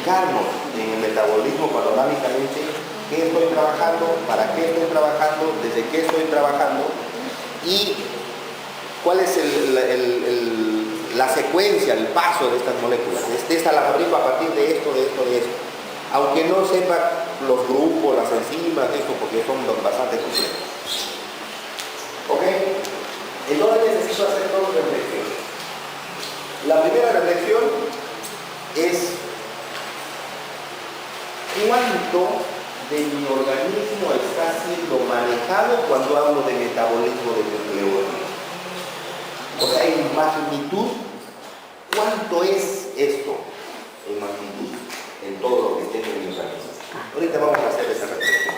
ubicarnos en el metabolismo panorámicamente, qué estoy trabajando, para qué estoy trabajando, desde qué estoy trabajando y cuál es la secuencia, el paso de estas moléculas. Esta la fabrico a partir de esto, de esto, de esto. Aunque no sepa los grupos, las enzimas, esto, porque son bastante complejos. ¿Ok? Entonces necesito hacer dos reflexiones. La primera reflexión es cuánto de mi organismo está siendo manejado cuando hablo de metabolismo de nucleótidos. O sea, en magnitud, ¿cuánto es esto en magnitud en todo lo que esté en mi organismo? Ahorita vamos a hacer esa reflexión.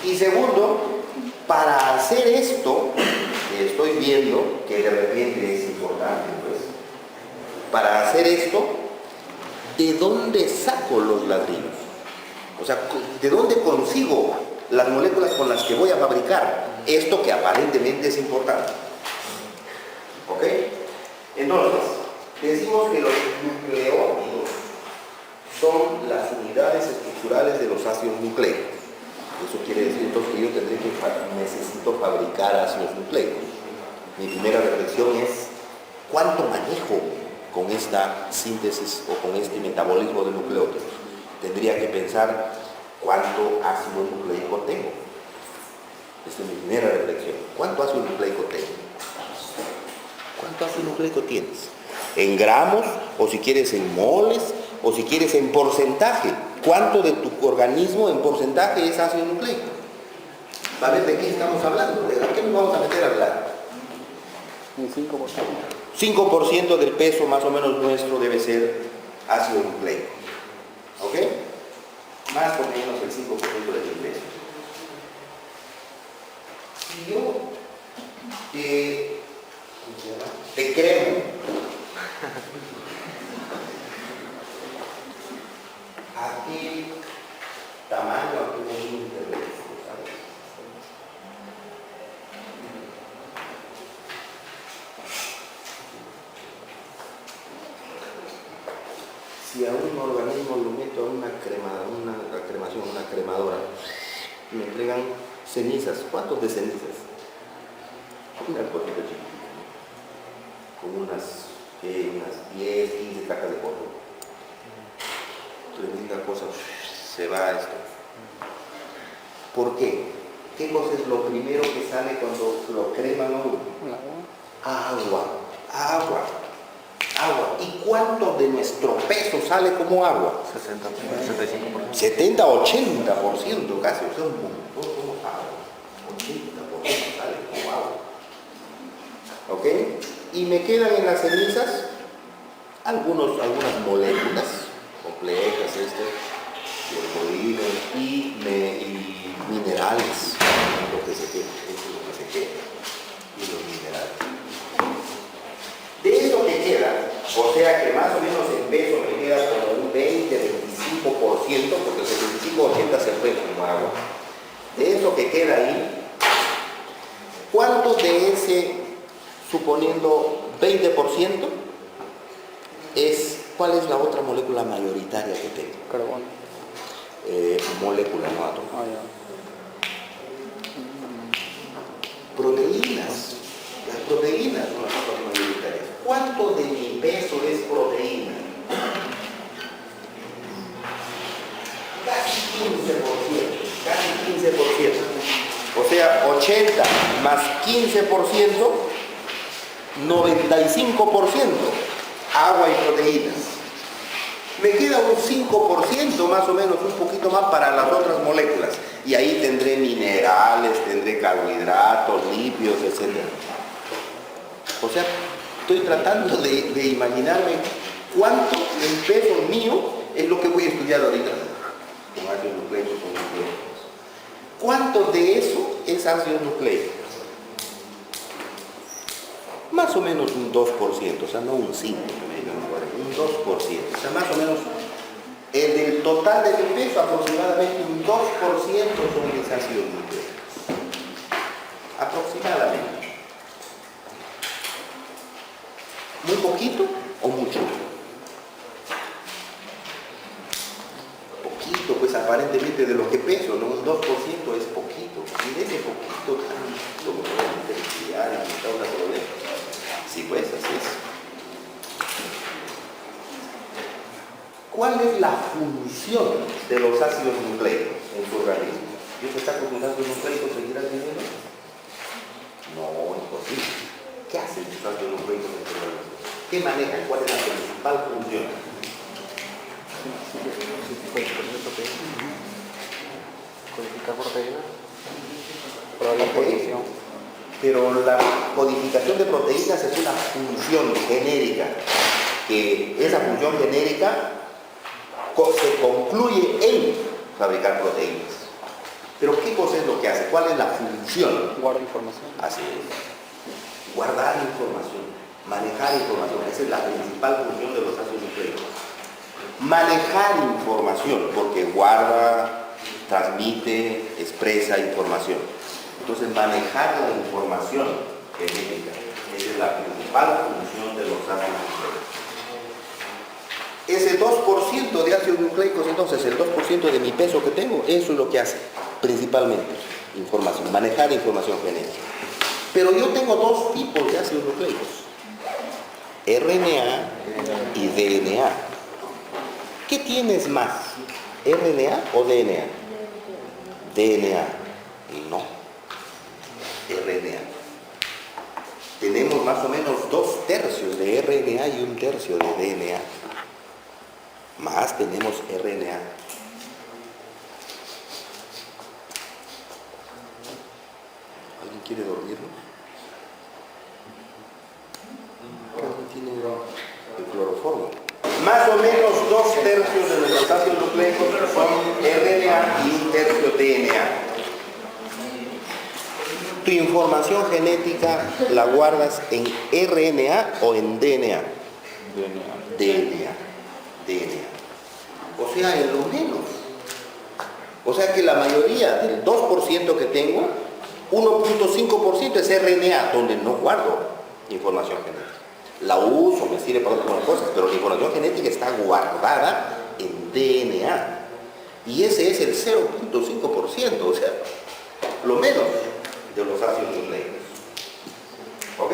Y segundo, para hacer esto, que estoy viendo que de repente es importante, pues, para hacer esto, ¿de dónde saco los ladrillos? O sea, ¿de dónde consigo las moléculas con las que voy a fabricar esto que aparentemente es importante? ¿Ok? Entonces, decimos que los nucleótidos son las unidades estructurales de los ácidos nucleicos. Eso quiere decir entonces que yo necesito fabricar ácidos nucleicos. Mi primera reflexión es ¿cuánto manejo con esta síntesis o con este metabolismo de nucleótidos? Tendría que pensar cuánto ácido nucleico tengo. Esa es mi primera reflexión. ¿Cuánto ácido nucleico tengo? ¿Cuánto ácido nucleico tienes? ¿En gramos? O si quieres en moles, o si quieres en porcentaje. ¿Cuánto de tu organismo en porcentaje es ácido nucleico? ¿Va a ver de qué estamos hablando? ¿De qué nos vamos a meter a hablar? Un 5%. 5% del peso más o menos nuestro debe ser ácido nucleico. ¿Ok? Más o menos el 5% de mi peso. Si yo te cremo a qué tamaño, a qué volumen de refresco, ¿sabes? Si a un organismo lo meto a una cremación, una cremadora, me entregan cenizas. ¿Cuántos de cenizas? Una cosita chiquitita, ¿no? Con unas 10, 15 tacas de polvo. Tremenda cosa, se va esto. ¿Por qué? ¿Qué cosa es lo primero que sale cuando lo creman a uno? Agua. ¿Y cuánto de nuestro peso sale como agua? 60, 65%. 70, 80% casi, o sea, un montón como agua. 80% sale como agua. ¿Ok? Y me quedan en las cenizas algunas moléculas complejas, biopolímeros y minerales, lo que se queda, eso es lo que se queda, y los minerales. De eso que queda, o sea que más o menos en peso me queda como un 20-25%, porque el 75-80% se fue como agua. De eso que queda ahí, ¿cuánto de ese, suponiendo 20%, cuál es la otra molécula mayoritaria que tengo? Carbono. Molécula, no átomo. Ya. Proteínas. Las proteínas son las otras mayoritarias. ¿Cuánto de mi peso es proteína? Casi 15%. O sea, 80 más 15%, 95% agua y proteínas. Me queda un 5% más o menos, un poquito más para las otras moléculas. Y ahí tendré minerales, tendré carbohidratos, lípidos, etc. O sea, estoy tratando de imaginarme cuánto el peso mío es lo que voy a estudiar ahorita. Con ácidos nucleicos, con nucleótidos. ¿Cuánto de eso es ácido nucleico? Más o menos un 2%, o sea, no un 5%, un 2%. O sea, más o menos del total de mi peso, aproximadamente un 2% son mis ácidos nucleicos. Aproximadamente. ¿Muy poquito o mucho? independientemente de lo que peso, ¿no? Un 2% es poquito. Y de ese poquito, tanto me voy a meter y quitar una problema. Sí, pues, así es. ¿Cuál es la función de los ácidos nucleicos en su organismo? ¿Yo te saco tus ácidos nucleicos, seguirás viviendo? No, imposible. ¿Qué hacen los ácidos nucleicos en su organismo? ¿Qué manejan? ¿Cuál es la principal función? Codificar proteínas. Okay. Pero la codificación de proteínas es una función genérica, que esa función genérica se concluye en fabricar proteínas. Pero ¿qué cosa es lo que hace? ¿Cuál es la función? Guarda información. Así es. Guardar información, manejar información. Esa es la principal función de los ácidos nucleicos. Manejar información, porque guarda, transmite, expresa información. Entonces, manejar la información genética. Esa es la principal función de los ácidos nucleicos. Ese 2% de ácidos nucleicos, entonces, el 2% de mi peso que tengo, eso es lo que hace, principalmente, información, manejar información genética. Pero yo tengo dos tipos de ácidos nucleicos, RNA y DNA. ¿Qué tienes más? ¿RNA o DNA? DNA. No. RNA. Tenemos más o menos 2/3 de RNA y 1/3 de DNA. Más tenemos RNA. ¿Alguien quiere dormir? ¿Alguien tiene el cloroformo? Más o menos 2/3 de nuestros ácidos nucleicos son RNA y 1/3 DNA. Tu información genética la guardas en RNA o en DNA. DNA. O sea, en lo menos. O sea que la mayoría del 2% que tengo, 1.5% es RNA, donde no guardo información genética. La uso, me sirve para otras cosas, pero la información genética está guardada en DNA. Y ese es el 0.5%, o sea, lo menos de los ácidos nucleicos. ¿Ok?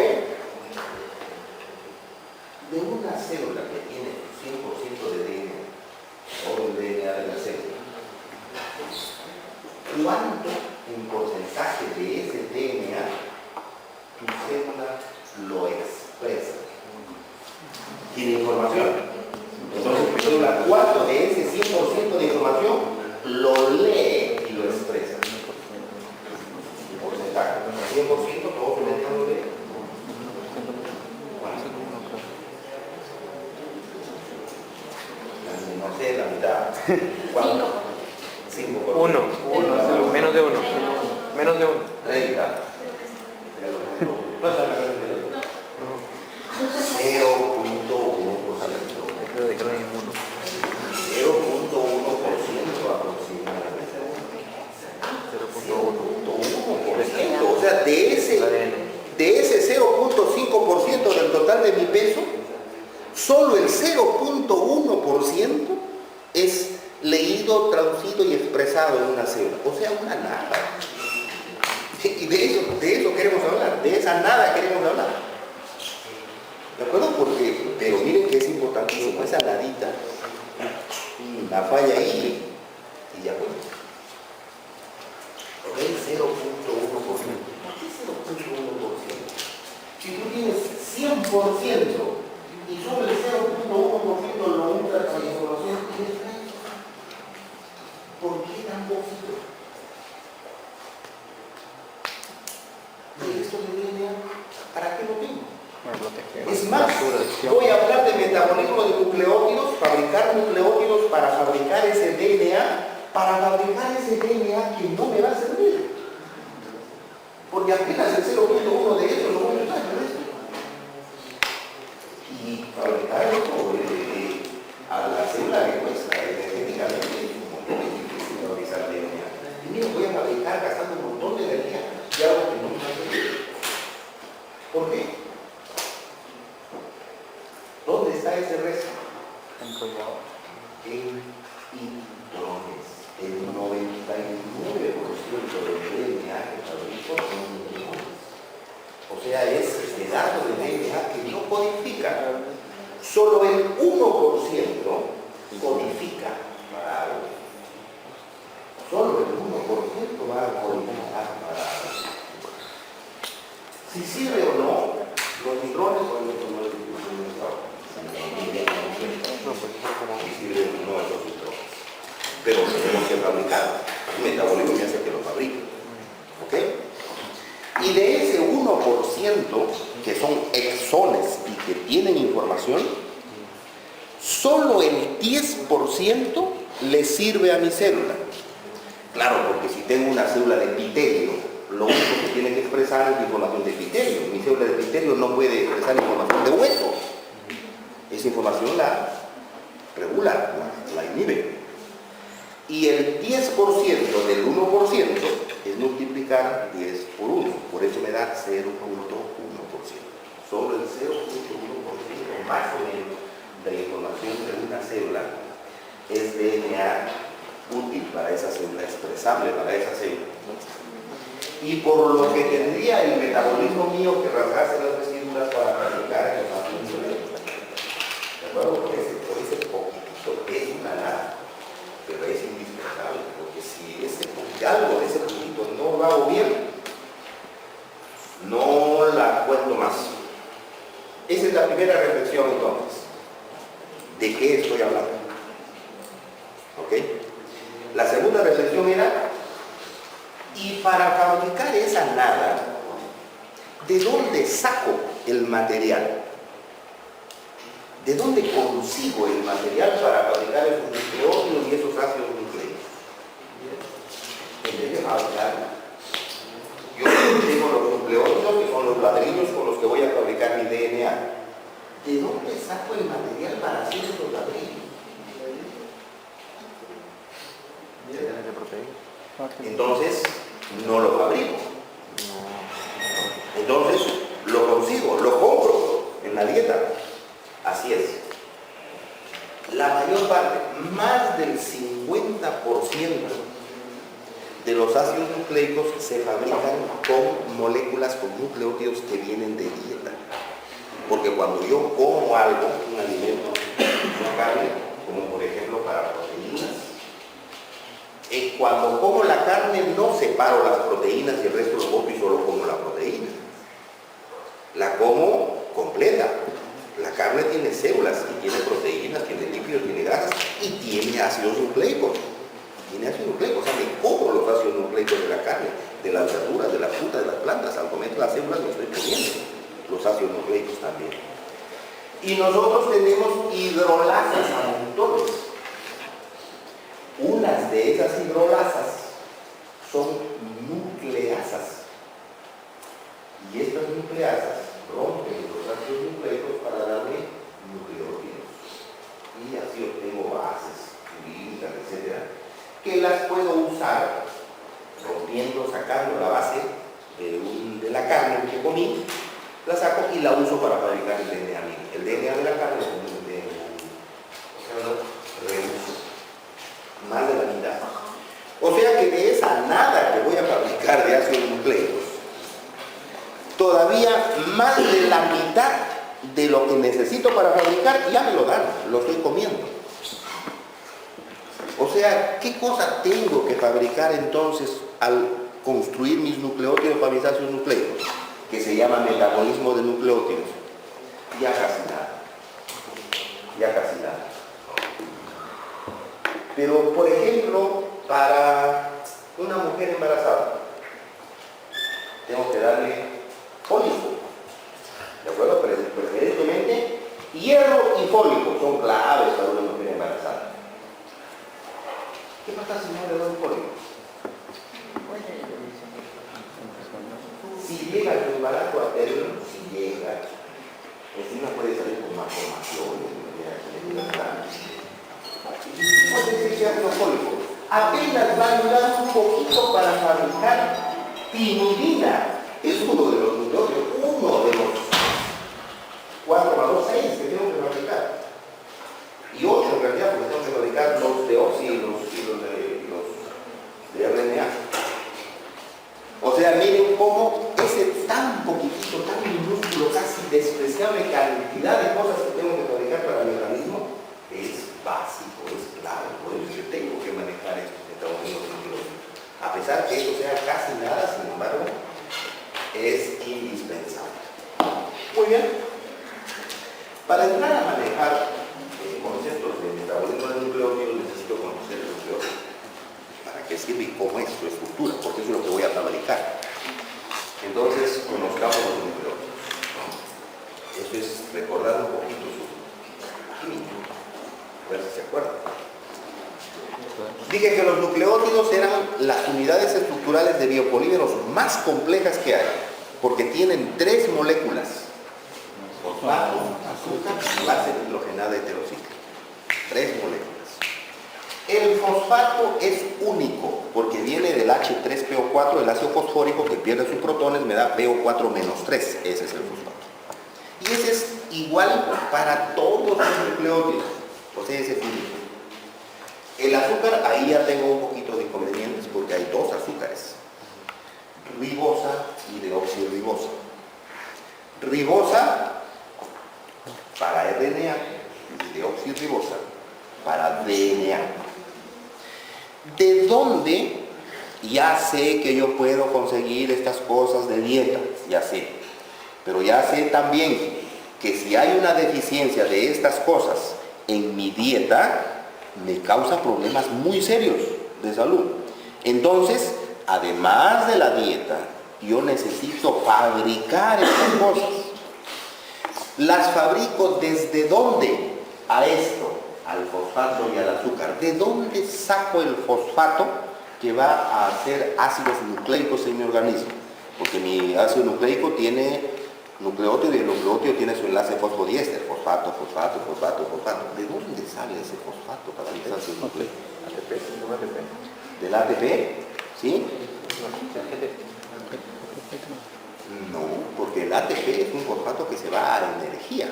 De una célula que tiene 100% de DNA, o el DNA de la célula, ¿cuánto en porcentaje de ese DNA tu célula lo expresa? Tiene información. Entonces tu célula, ¿cuánto de ese 100% de información lo lee y lo expresa? Porcentaje. 100% todo lo lee. No sé, la mitad. ¿Cuánto? 5%. 1. Menos de 1. Menos de 1. 30. 0.1% aproximadamente. 0.1%. O sea, de ese 0.5% del total de mi peso, solo el 0.1% es leído, traducido y expresado en una célula. O sea, una nada. Y de eso queremos hablar, de esa nada queremos hablar. ¿De acuerdo? Pero miren que es importantísimo, esa nadita, la falla ahí y ya fue. ¿Ok? 0.1%. ¿Por qué 0.1%? Si tú tienes 100% y solo el 0.1% lo entras a la información, ¿por qué tan poquito? ¿Y esto de DNA, para qué lo tengo? Es más, voy a hablar de metabolismo de nucleótidos, fabricar nucleótidos para fabricar ese DNA, para fabricar ese DNA que no me va a servir. Porque apenas el 0.1 de eso lo voy a usar, ¿no? Y fabricar esto a la célula le cuesta energéticamente, es un montón de difícil fabricar DNA. Y mira, voy a fabricar gastando un montón de energía y algo que no me va a servir. ¿Por qué? ¿Dónde está ese resto? En intrones. el 99% del DNA que fabrico son nucleones. O sea, es el dato de DNA que no codifica. Solo el 1% codifica para algo. Solo el 1% va a codificar para algo. Si sirve o no, los neurones son los neurones. Si sirve o no esos neurones. Pero tenemos que fabricar. El metabolismo me hace que lo fabrique. ¿Ok? Y de ese 1% que son exones y que tienen información, solo el 10% le sirve a mi célula. Claro, porque si tengo una célula de epitelio, lo único que tiene que expresar es la información de epitelio. Mi célula de epitelio no puede expresar información de hueso. Esa información la regula, la inhibe. Y el 10% del 1% es multiplicar 10 por 1. Por eso me da 0.1%. Solo el 0.1% más o menos de la información de una célula es DNA útil para esa célula, expresable para esa célula. Y por lo que tendría el metabolismo mío que rasgarse las vestiduras para fabricar el ácido. ¿De acuerdo? Por ese poquitito que es una nada, pero es indispensable, porque si algo de ese poquito no lo hago bien, no la cuento más. Esa es la primera reflexión entonces. ¿De qué estoy hablando? ¿Ok? La segunda reflexión era, y para fabricar esa nada, ¿de dónde saco el material? ¿De dónde consigo el material para fabricar esos nucleótidos y esos ácidos nucleicos? ¿En vez de fabricar? Yo tengo los nucleótidos, que son los ladrillos con los que voy a fabricar mi DNA. ¿De dónde saco el material para hacer esos ladrillos? Entonces, no lo fabrico. Entonces, lo consigo, lo compro en la dieta. Así es. La mayor parte, más del 50% de los ácidos nucleicos se fabrican con moléculas, con nucleótidos que vienen de dieta. Porque cuando yo como algo, un alimento, una carne, como por ejemplo para proteínas, cuando como la carne no separo las proteínas y el resto lo boto y solo como la proteína. La como completa. La carne tiene células y tiene proteínas, tiene lípidos, tiene grasas y tiene ácidos nucleicos. Tiene ácidos nucleicos, o sea, me como los ácidos nucleicos de la carne, de las verduras, de la fruta, de las plantas. Al comer las células me estoy comiendo los ácidos nucleicos también. Y nosotros tenemos hidrolasas a montones. Unas de esas hidrolasas son nucleasas. Y estas nucleasas rompen los ácidos nucleicos para darme nucleótidos. Y así obtengo bases, purinas, etc. Que las puedo usar rompiendo, sacando la base de la carne que comí, la saco y la uso para fabricar el DNA mío. El DNA de la carne es un DNA. O sea, no reuso. Más de la mitad. O sea que de esa nada que voy a fabricar de ácidos nucleicos, todavía más de la mitad de lo que necesito para fabricar ya me lo dan, lo estoy comiendo. O sea, ¿qué cosa tengo que fabricar entonces al construir mis nucleótidos para mis ácidos nucleicos? Que se llama metabolismo de nucleótidos. Ya casi nada. Ya casi nada. Pero, por ejemplo, para una mujer embarazada, tengo que darle fólico. ¿De acuerdo? Preferentemente, hierro y fólico son claves para una mujer embarazada. ¿Qué pasa si no le doy fólico? Si llega el embarazo a término, si llega, encima puede salir con malformaciones, puede ser que ácido fólico apenas va a ayudar un poquito para fabricar timidina. Es uno de los nucleótidos, uno de los 4 más 2, 6 que tengo que fabricar. Y 8 en realidad, porque tengo que fabricar los deoxi y los sea, miren cómo ese tan poquitito, tan minúsculo, casi despreciable cantidad de cosas que tengo que fabricar para mi organismo es básico, es clave. Por eso yo tengo que manejar estos metabolitos nucleótidos. A pesar que eso sea casi nada, sin embargo, es indispensable. Muy bien. Para entrar a manejar conceptos de metabolismo de nucleótidos necesito conocer el nucleótido. ¿Para qué sirve y cómo es su estructura? Porque eso es lo que voy a fabricar. Entonces, conozcamos los nucleótidos. Eso es recordar un poquito su química. A ver si se acuerdan. Dije que los nucleótidos eran las unidades estructurales de biopolímeros más complejas que hay, porque tienen 3 moléculas: fosfato, azúcar y base hidrogenada heterocíclica. 3 moléculas. El fosfato es único porque viene del H3PO4, el ácido fosfórico que pierde sus protones, me da PO4-3. Ese es el fosfato. Y ese es igual para todos los nucleótidos. O sea, ese es único. El azúcar, ahí ya tengo un poquito de inconvenientes porque hay 2 azúcares: ribosa y deoxirribosa. Ribosa para RNA y deoxirribosa para DNA. ¿De dónde? Ya sé que yo puedo conseguir estas cosas de dieta, ya sé. Pero ya sé también que si hay una deficiencia de estas cosas en mi dieta, me causa problemas muy serios de salud. Entonces, además de la dieta, yo necesito fabricar estas cosas. Las fabrico ¿desde dónde? A esto, al fosfato y al azúcar. ¿De dónde saco el fosfato que va a hacer ácidos nucleicos en mi organismo? Porque mi ácido nucleico tiene nucleótido y el nucleótido tiene su enlace fosfodiéster, fosfato, fosfato, fosfato, fosfato. ¿De dónde sale ese fosfato para el ácido nucleico? ATP. ¿Del ATP? ¿Sí? No, porque el ATP es un fosfato que se va a energía.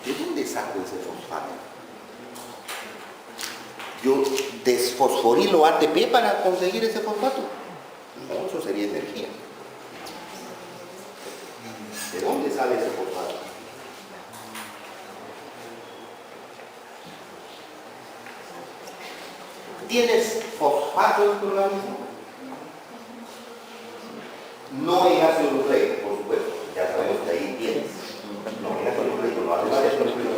¿De dónde saco ese fosfato? ¿Yo desfosforilo ATP para conseguir ese fosfato? No, eso sería energía. ¿De dónde sale ese fosfato? ¿Tienes fosfato en tu organismo? No en ácido nucleico, por supuesto. Ya sabemos que ahí tienes. No, en ácido nucleico no. Además de ácido nucleico.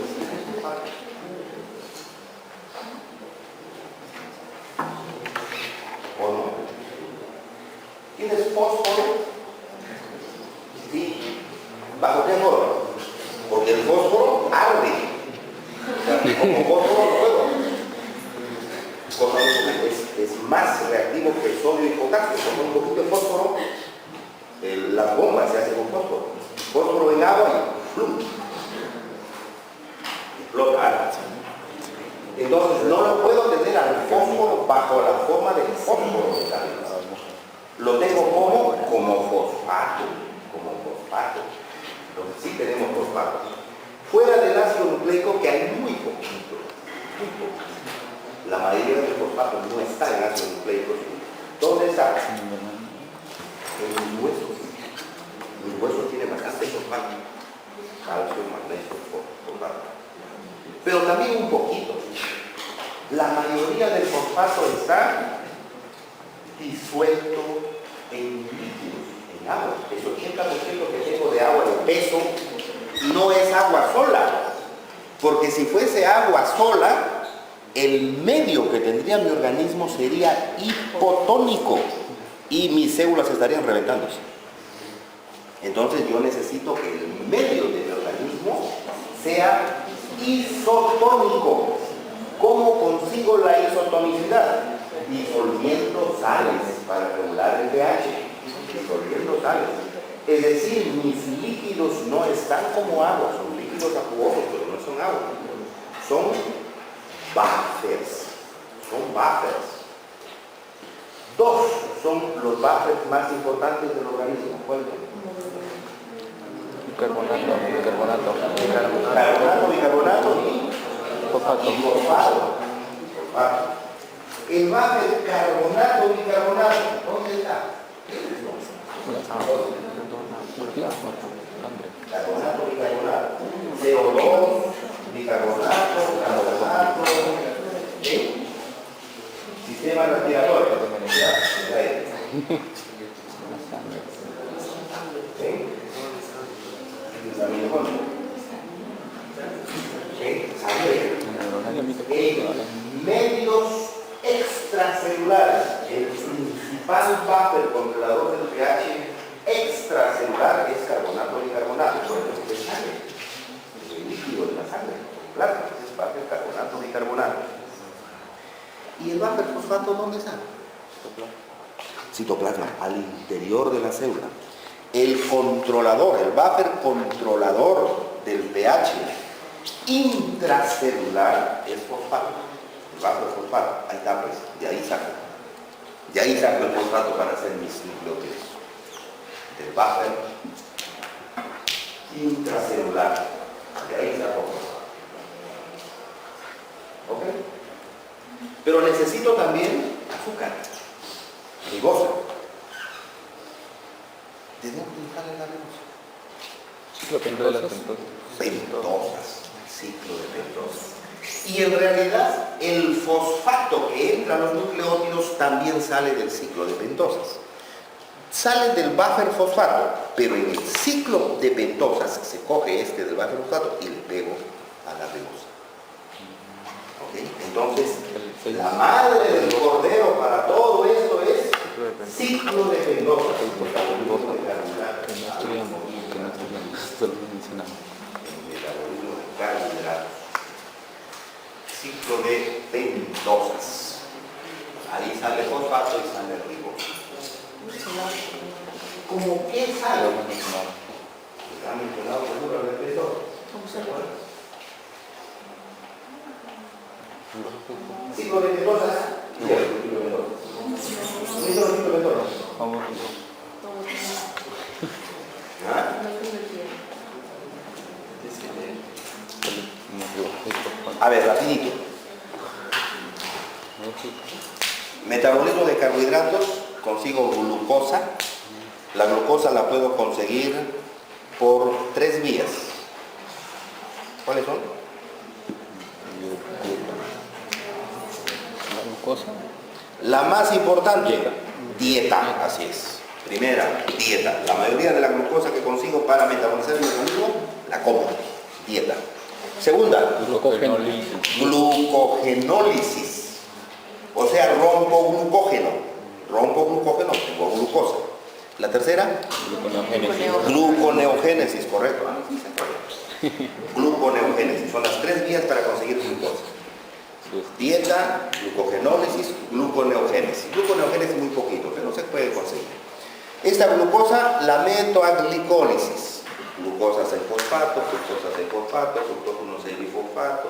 ¿O no? ¿Tienes fósforo? Sí. ¿Bajo qué forma? Porque el fósforo arde. O sea, como fósforo no puedo. Es más reactivo que el sodio y potasio. Con un poquito de fósforo, las bombas se hacen con fósforo. Fósforo en agua y ¡plum! Explota. Entonces no lo puedo tener al fósforo bajo la forma de fósforo metálico. Lo tengo como fosfato. Entonces sí tenemos fosfato. Fuera del ácido nucleico, que hay muy poquito. La mayoría de los fosfatos no está en ácido nucleico. ¿Dónde está? En mis huesos. Mis huesos tienen bastante fosfato. Calcio, magnesio, fosfato. Pero también un poquito. La mayoría del fosfato está disuelto en líquidos, en agua. El 80% que tengo de agua de peso no es agua sola. Porque si fuese agua sola, el medio que tendría mi organismo sería hipotónico y mis células estarían reventándose. Entonces yo necesito que el medio de mi organismo sea isotónico. ¿Cómo consigo la isotonicidad? Disolviendo sales para regular el pH. Disolviendo sales. Es decir, mis líquidos no están como agua, son líquidos acuosos, pero no son agua. Son buffers. Dos son los buffers más importantes del organismo. ¿Cuáles son? Carbonato, bicarbonato y fosfato. El buffer carbonato-bicarbonato, ¿dónde está? Carbonato, bicarbonato. CO2, bicarbonato, carbonato. ¿Sí? Sistema respiratorio. Ya, ahí. ¿Sí? En medios extracelulares, el principal buffer controlador del pH extracelular es carbonato y bicarbonato, por ejemplo, es sangre, el líquido de la sangre, plasma, es buffer carbonato y bicarbonato. ¿Y el buffer fosfato dónde está? Citoplasma, al interior de la célula. El controlador, el buffer controlador del pH intracelular es fosfato, el buffer fosfato, ahí está pues, de ahí saco el fosfato para hacer mis nucleótidos, del buffer intracelular, de ahí saco fosfato, ¿ok? Pero necesito también azúcar, ribosa. ¿De dónde sale la ribosa? Ciclo pentosas. Pentosas, ciclo de pentosas. Y en realidad el fosfato que entra a los nucleótidos también sale del ciclo de pentosas. Sale del buffer fosfato, pero en el ciclo de pentosas se coge este del buffer fosfato y le pego a la ribosa. ¿Okay? Entonces, la madre del cordero para todo esto es ciclo de pentosas. Solo lo mencionamos. Metabolismo de carbohidratos. Ciclo de pentosas. Ahí sale fosfato y sale ribosa. ¿Cómo qué sale? ¿Está mencionado seguro el pentosas? Ciclo de pentosas. Ciclo de pentosas. A ver, rapidito. Metabolismo de carbohidratos, consigo glucosa. La glucosa la puedo conseguir por 3 vías. ¿Cuáles son? La glucosa. La más importante, dieta, así es. Primera, dieta. La mayoría de la glucosa que consigo para metabolizar el organismo, la como. Dieta. Segunda, glucogenólisis. O sea, rompo glucógeno, tengo glucosa. La tercera, gluconeogénesis, correcto. Gluconeogénesis, son las 3 vías para conseguir glucosa. Dieta, glucogenólisis, gluconeogénesis. Gluconeogénesis muy poquito, pero se puede conseguir. Esta glucosa la meto a glicólisis. Glucosa 6-fosfato, fructosa 6-fosfato, fructosa 1,6-bifosfato,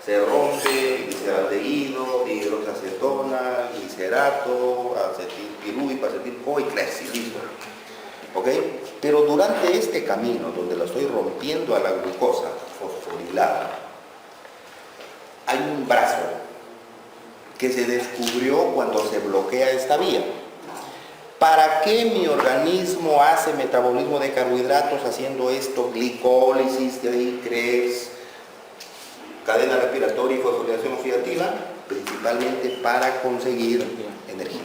se rompe, gliceraldehído, hidroxacetona, glicerato, acetilpirú, acetil-CoA y clexis, listo. ¿Ok? Pero durante este camino, donde la estoy rompiendo a la glucosa fosforilada, hay un brazo que se descubrió cuando se bloquea esta vía. ¿Para qué mi organismo hace metabolismo de carbohidratos haciendo esto? Glicólisis, de ahí Krebs, cadena respiratoria y fosforilación oxidativa, principalmente para conseguir energía,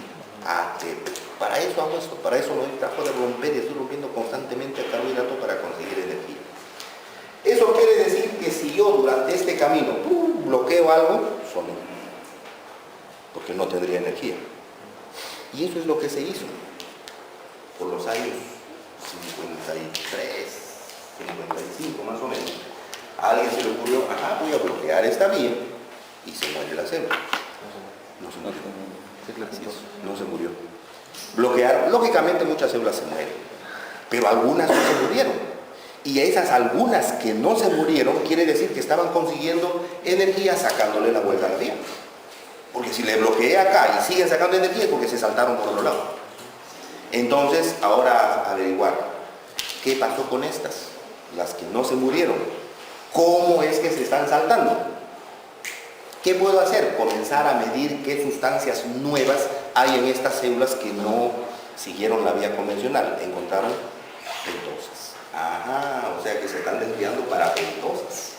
ATP. Para eso hago esto, para eso no trato de romper y estoy rompiendo constantemente el carbohidrato para conseguir energía. Eso quiere decir que si yo durante este camino bloqueo algo, solo, porque no tendría energía. Y eso es lo que se hizo por los años 53, 55 más o menos. A alguien se le ocurrió, voy a bloquear esta vía y se muere la célula. No se murió. No se murió. Bloquear, lógicamente muchas células se mueren, pero algunas no se murieron. Y esas algunas que no se murieron quiere decir que estaban consiguiendo energía sacándole la vuelta a la vía. Porque si le bloqueé acá y siguen sacando energía es porque se saltaron por otro lado. Entonces, ahora averiguar qué pasó con estas, las que no se murieron. ¿Cómo es que se están saltando? ¿Qué puedo hacer? Comenzar a medir qué sustancias nuevas hay en estas células que no siguieron la vía convencional. Encontraron pentosas. Ajá, o sea que se están desviando para pentosas.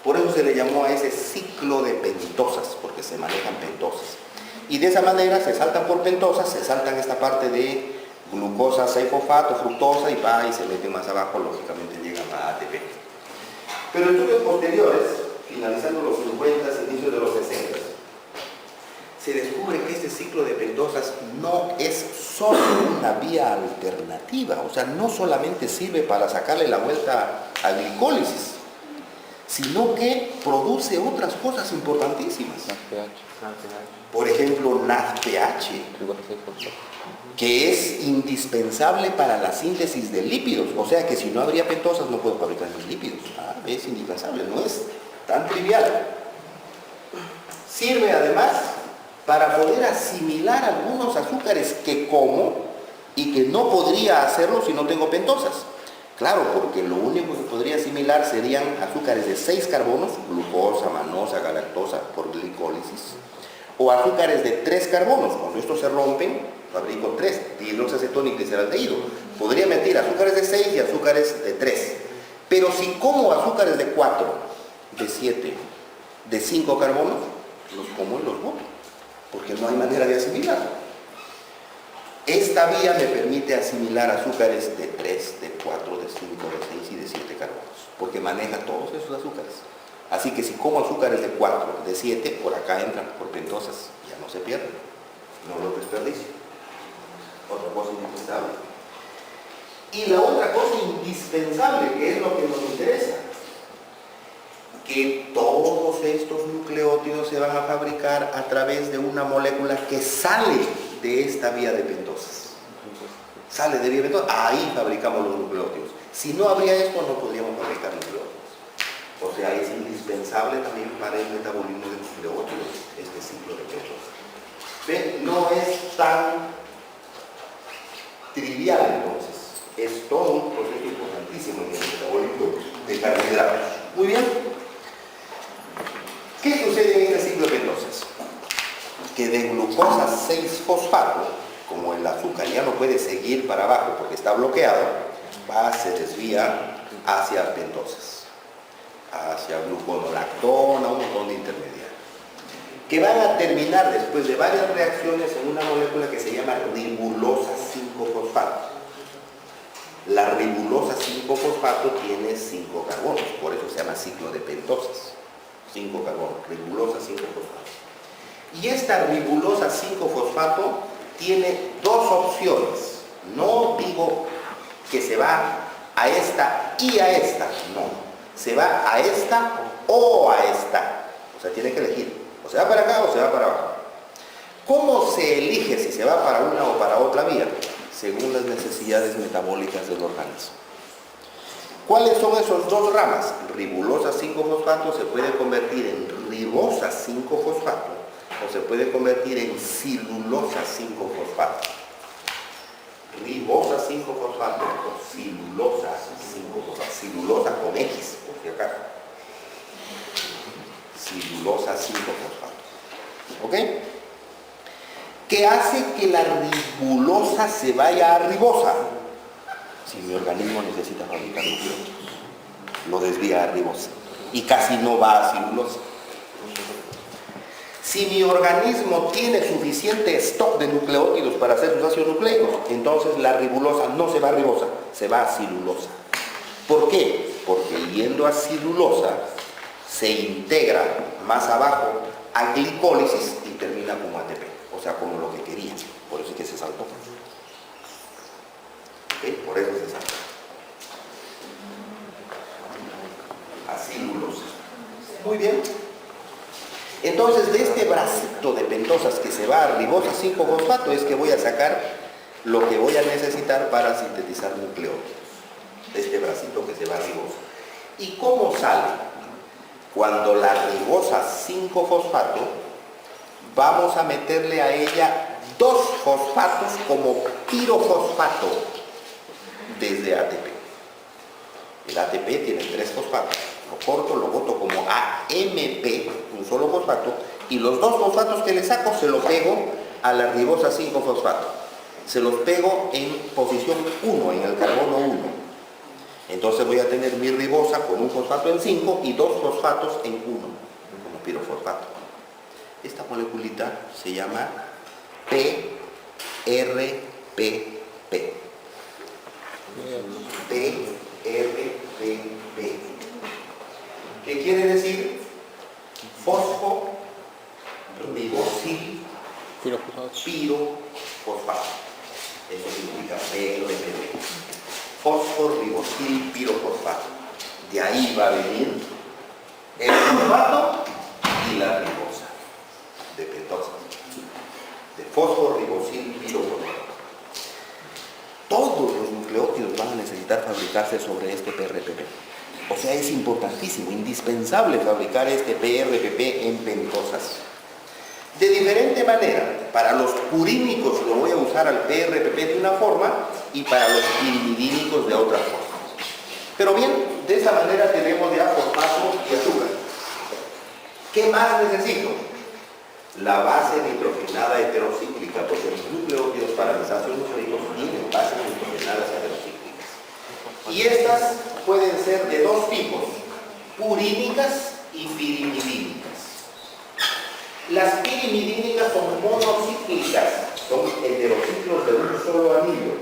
Por eso se le llamó a ese ciclo de pentosas, porque se manejan pentosas. Y de esa manera se saltan por pentosas, se saltan esta parte de glucosa, 6-fosfato, fructosa y se meten más abajo, lógicamente llegan a ATP. Pero estudios posteriores, finalizando los 50, inicios de los 60, se descubre que este ciclo de pentosas no es solo una vía alternativa, o sea, no solamente sirve para sacarle la vuelta a glicólisis, sino que produce otras cosas importantísimas. Por ejemplo, NADPH, que es indispensable para la síntesis de lípidos. O sea que si no habría pentosas no puedo fabricar mis lípidos. Es indispensable, no es tan trivial. Sirve además para poder asimilar algunos azúcares que como y que no podría hacerlo si no tengo pentosas. Claro, porque lo único que podría asimilar serían azúcares de 6 carbonos, glucosa, manosa, galactosa, por glicólisis, o azúcares de 3 carbonos. Cuando estos se rompen, fabrico 3, dihidroxacetona y gliceraldehído. Podría meter azúcares de 6 y azúcares de 3. Pero si como azúcares de 4, de 7, de 5 carbonos, los como y los boto, porque no hay manera de asimilarlo. Esta vía me permite asimilar azúcares de 3, de 4, de 5, de 6 y de 7 carbonos, porque maneja todos esos azúcares. Así que si como azúcares de 4, de 7, por acá entran por pentosas, ya no se pierden, no los desperdicio. Otra cosa indispensable. Y la otra cosa indispensable, que es lo que nos interesa, que todos estos nucleótidos se van a fabricar a través de una molécula que sale de esta vía de pentosas. Sale de vía de pentosas, ahí fabricamos los nucleótidos. Si no habría esto, no podríamos fabricar nucleótidos. O sea, es indispensable también para el metabolismo de nucleótidos este ciclo de pentosas. ¿Ven? No es tan trivial entonces. Es todo un proceso importantísimo en el metabolismo de carbohidratos. Muy bien. ¿Qué sucede en este ciclo de pentosas? Que de glucosa 6-fosfato, como el azúcar ya no puede seguir para abajo porque está bloqueado, se desvía hacia pentosas, hacia gluconolactona, un montón de intermediarios, que van a terminar después de varias reacciones en una molécula que se llama ribulosa 5-fosfato. La ribulosa 5-fosfato tiene 5 carbonos, por eso se llama ciclo de pentosas. 5 carbonos, ribulosa 5-fosfato. Y esta ribulosa 5-fosfato tiene dos opciones. No digo que se va a esta y a esta, no. Se va a esta o a esta. O sea, tiene que elegir. O se va para acá o se va para abajo. ¿Cómo se elige si se va para una o para otra vía? Según las necesidades metabólicas del organismo. ¿Cuáles son esos dos ramas? Ribulosa 5-fosfato se puede convertir en ribosa 5-fosfato o se puede convertir en silulosa 5-fosfato. Ribosa 5-fosfato o silulosa 5-fosfato. Silulosa con X, por si acaso. Silulosa 5-fosfato. ¿Ok? ¿Qué hace que la ribulosa se vaya a ribosa? Si mi organismo necesita fabricar nucleótidos, lo desvía a ribosa y casi no va a silulosa. Si mi organismo tiene suficiente stock de nucleótidos para hacer sus ácidos nucleicos, entonces la ribulosa no se va a ribosa, se va a silulosa. ¿Por qué? Porque yendo a silulosa se integra más abajo a glicólisis y termina como ATP, o sea, como lo que quería. Por eso es que se saltó. ¿Okay? Por eso se salta. A silulosa. Muy bien. Entonces, de este bracito de pentosas que se va a ribosa 5-fosfato es que voy a sacar lo que voy a necesitar para sintetizar nucleótidos. De este bracito que se va a ribosa. ¿Y cómo sale? Cuando la ribosa 5-fosfato, vamos a meterle a ella 2 fosfatos como pirofosfato desde ATP. El ATP tiene 3 fosfatos. Lo corto, lo boto como AMP, un solo fosfato, y los dos fosfatos que le saco se los pego a la ribosa 5-fosfato. Se los pego en posición 1, en el carbono 1. Entonces voy a tener mi ribosa con un fosfato en 5 y dos fosfatos en 1, como pirofosfato. Esta moleculita se llama PRPP. PRPP. ¿Qué quiere decir? Fosforibosil pirofosfato. Eso significa PRPP. Fosforibosil pirofosfato. De ahí va a venir el fosfato y la ribosa de pentosa. De fosforibosil pirofosfato. Todos los nucleótidos van a necesitar fabricarse sobre este PRPP. O sea, es importantísimo, indispensable fabricar este PRPP en pentosas. De diferente manera, para los purínicos lo voy a usar al PRPP de una forma y para los pirimidínicos de otra forma. Pero bien, de esa manera tenemos ya fosfato y azúcar. ¿Qué más necesito? La base nitrogenada heterocíclica, porque los nucleótidos para los ácidos nucleicos tienen bases nitrogenadas heterocíclicas. Y estas pueden ser de dos tipos, purínicas y pirimidínicas. Las pirimidínicas son monocíclicas, son heterociclos de un solo anillo.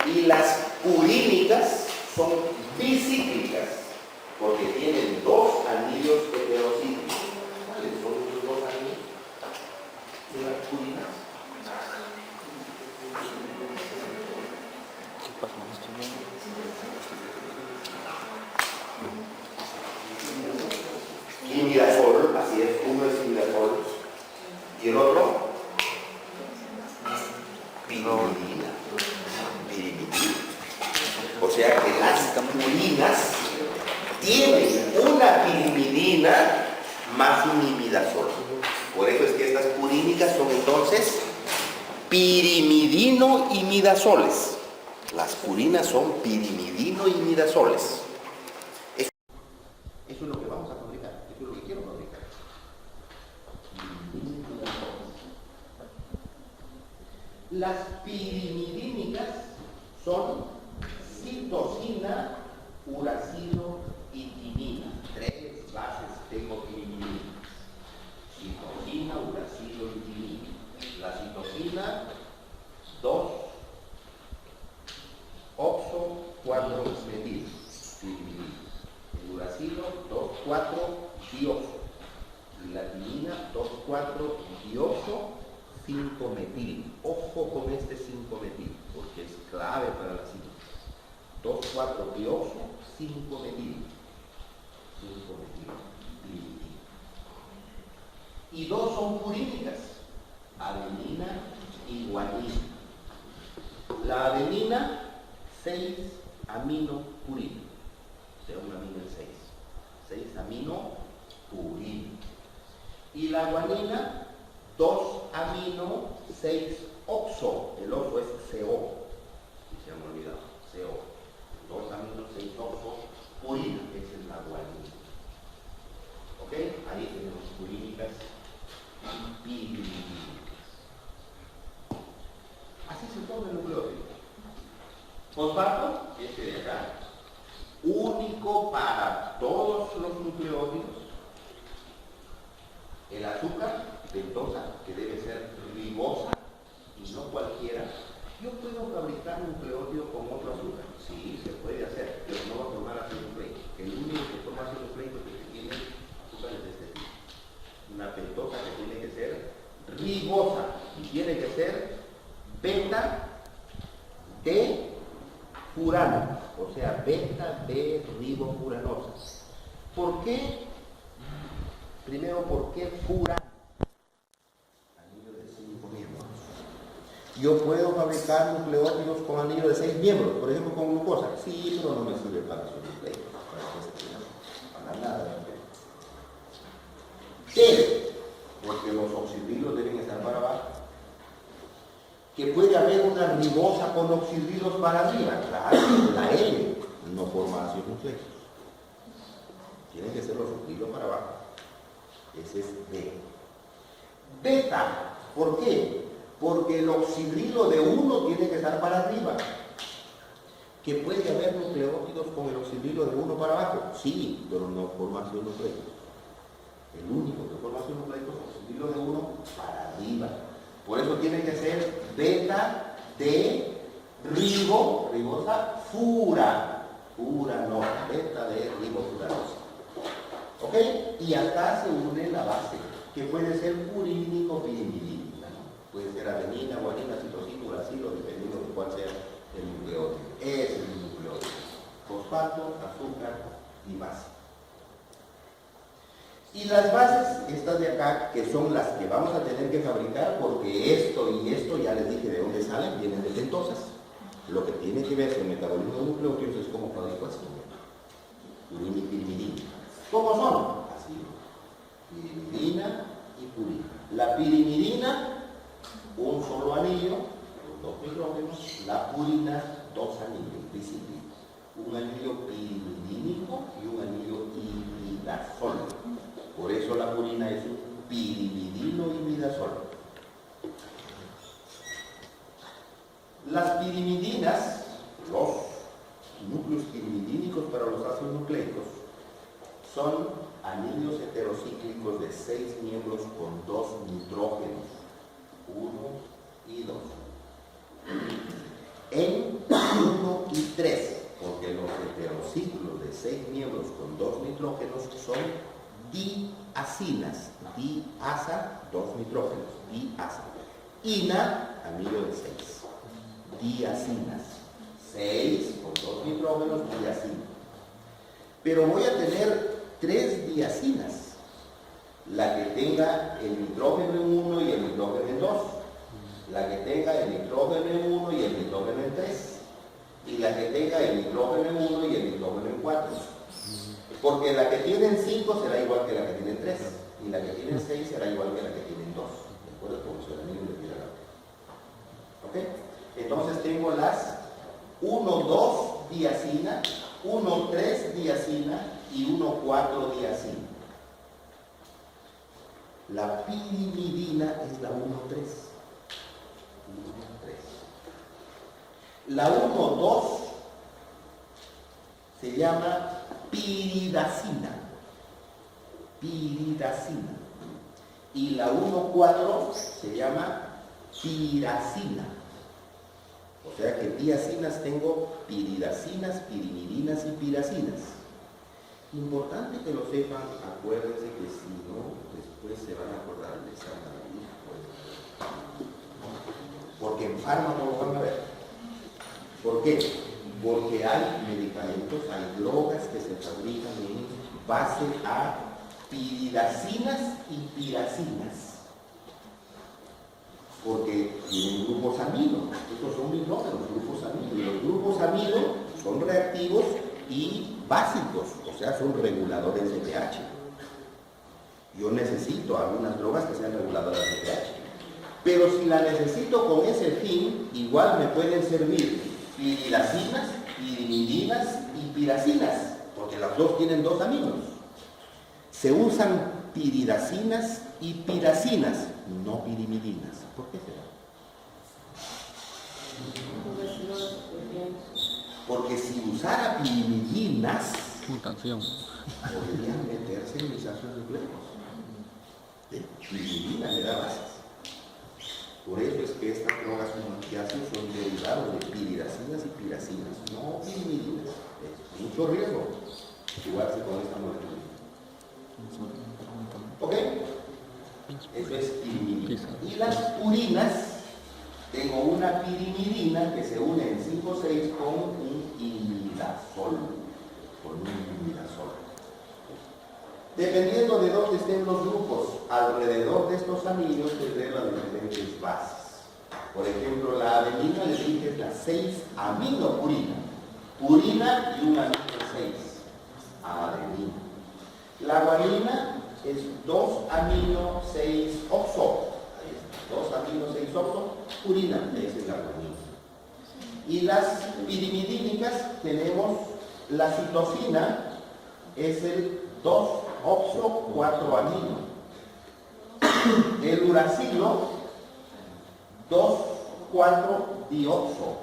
Y las purínicas son bicíclicas, porque tienen dos anillos heterocíclicos. ¿Cuáles son los dos anillos de las purinas? Imidazol, así es, uno es imidazol y el otro pirimidina. O sea que las purinas tienen una pirimidina más un imidazol. Por eso es que estas purínicas son entonces pirimidino-imidazoles. Las purinas son pirimidino-imidazoles. Eso es lo que vamos a fabricar, eso es lo que quiero fabricar. Las pirimidínicas son citosina, uracilo y timina. Tres bases tengo pirimidínicas. Citosina, uracilo y timina. La citosina, 2-oxo-4-metil, pirimidina. El uracilo, 2,4-dioxo. La timina, 2,4-dioxo-5-metil. Ojo con este 5-metil, porque es clave para la síntesis. 2,4-dioxo-5-metil. 5-metil. Y dos son purínicas, adenina y guanina. La adenina, 6-aminopurina. O sea, un amino en 6. 6-aminopurina. Y la guanina, 2-amino-6-oxo. El oxo es CO. Y se han olvidado, CO. 2-amino-6-oxo-purina. Esa es la guanina. ¿Ok? Ahí tenemos purínicas y pirimidínicas. Así se toma el nucleótido. Fosfato, este de acá, único para todos los nucleótidos. El azúcar, pentosa, que debe ser ribosa y no cualquiera. Yo puedo fabricar nucleótido con otro azúcar. Sí, se puede hacer, pero no va a tomar ácido nucleico. El único que toma ácido nucleico es el que tiene azúcares de este tipo. Una pentosa que tiene que ser ribosa y tiene que ser beta de furano, o sea, beta de ribofuranosa. ¿Por qué? Primero, ¿por qué furano? Anillo de 5 miembros. Yo puedo fabricar nucleótidos con anillo de 6 miembros, por ejemplo con glucosa. Sí, pero no me sirve para su nucleico, para nada. ¿Qué? Porque los oxidrilos deben estar para abajo. Que puede haber una ribosa con oxidrilos para arriba. Claro, la L no forma ácidos nucleicos. Tienen que ser los oxidrilos para abajo. Ese es B. Beta, ¿por qué? Porque el oxidrilo de 1 tiene que estar para arriba. ¿Que puede haber nucleótidos con el oxidrilo de 1 para abajo? Sí, pero no formación nucleica. El único que formación nucleica es oxidrilo de 1 para arriba. Por eso tiene que ser beta de ribosa fura. Fura no, beta de ribofuranosa. ¿Ok? Y acá se une la base, que puede ser purínico o pirimidina, ¿no? Puede ser adenina, guanina, citosina, uracilo, dependiendo de cuál sea el nucleótido. Es el nucleótido. Fosfato, azúcar y base. Y las bases, estas de acá, que son las que vamos a tener que fabricar, porque esto y esto, ya les dije de dónde salen, vienen de pentosas. Lo que tiene que ver con el metabolismo de nucleótidos es cómo fabrico esto. Purina y pirimidina. ¿Cómo son? Así. Pirimidina y purina. La pirimidina, un solo anillo, los dos hidrógenos. La purina, dos anillos, biciclina. Un anillo pirimidínico y un anillo imidazol. Por eso la purina es un pirimidino imidazol. Las pirimidinas, los núcleos pirimidínicos para los ácidos nucleicos, son anillos heterocíclicos de 6 miembros con 2 nitrógenos, 1 y 2. En 1 y 3, porque los heterociclos de 6 miembros con 2 nitrógenos son diacinas. Diasa, 2 nitrógenos, diasa. Ina, anillo de 6. Diacinas. 6 con 2 nitrógenos, diacina. Pero voy a tener 3 diacinas. La que tenga el nitrógeno en 1 y el nitrógeno en 2. La que tenga el nitrógeno en 1 y el nitrógeno en 3. Y la que tenga el nitrógeno en 1 y el nitrógeno en 4. Porque la que tiene en 5 será igual que la que tiene en 3. Y la que tiene en 6 será igual que la que tiene en 2. ¿De acuerdo? Como se la misma de tirar. ¿Ok? Entonces tengo las 1,2 diacina, 1,3 diacina y 1,4 diacina. La pirimidina es la 1,3. 1,3. La 1,2 se llama piridacina. Piridacina. Y la 1,4 se llama piracina. O sea que diacinas tengo piridacinas, pirimidinas y piracinas. Importante que lo sepan, acuérdense que si no, después se van a acordar de esa maravilla. Porque en fármaco lo van a ver. ¿Por qué? Porque hay medicamentos, hay drogas que se fabrican en base a piridacinas y piracinas. Porque tienen grupos amino. Estos son nitrógenos, grupos amino. Y los grupos amino son reactivos y básicos, o sea, son reguladores de pH. Yo necesito algunas drogas que sean reguladoras de pH. Pero si la necesito con ese fin, igual me pueden servir piridacinas, pirimidinas y piracinas, porque las dos tienen 2 aminos. Se usan piridacinas y piracinas, no pirimidinas. ¿Por qué será? Porque si usara pirimidinas, podrían meterse en mis ácidos nucleicos. Pirimidina le da bases. Por eso es que estas drogas como opiáceos son derivados de piridacinas y piracinas, no pirimidinas. Es mucho riesgo jugarse con esta molécula. ¿Ok? Eso es pirimidina. Y las purinas, tengo una pirimidina que se une en 5,6 con un imidazol. Con un imidazol. Dependiendo de dónde estén los grupos, alrededor de estos anillos tendré las diferentes bases. Por ejemplo, la adenina les dije es la 6-aminopurina. Purina y un anillo 6. Adenina. La guanina es 2-amino-6-oxo. 2-amino-6-oxo. Purina, esa es la guanina. Y las pirimidínicas tenemos la citosina, es el 2-oxo-4-amino. El uracilo 2,4-dioxo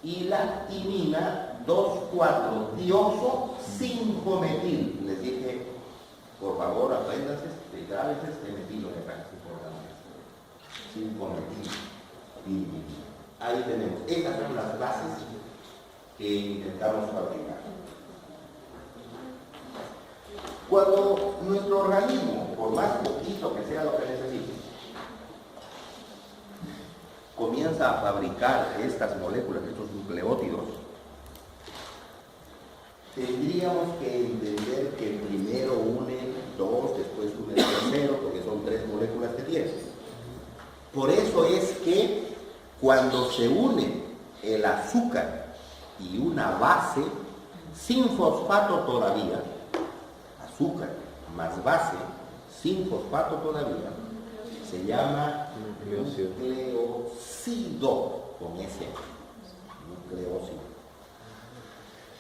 y la timina 2,4-dioxo 5-metil. Les dije, por favor, apréndanse, grábense este metilo de acá, 5-metil. Ahí tenemos, estas son las bases que intentamos fabricar. Cuando nuestro organismo, por más poquito que sea lo que necesite, comienza a fabricar estas moléculas, estos nucleótidos, tendríamos que entender que primero unen dos, después unen tercero, porque son 3 moléculas que tienen. Por eso es que cuando se une el azúcar y una base, sin fosfato todavía, azúcar más base, sin fosfato todavía, se llama nucleócido, con S, nucleócido.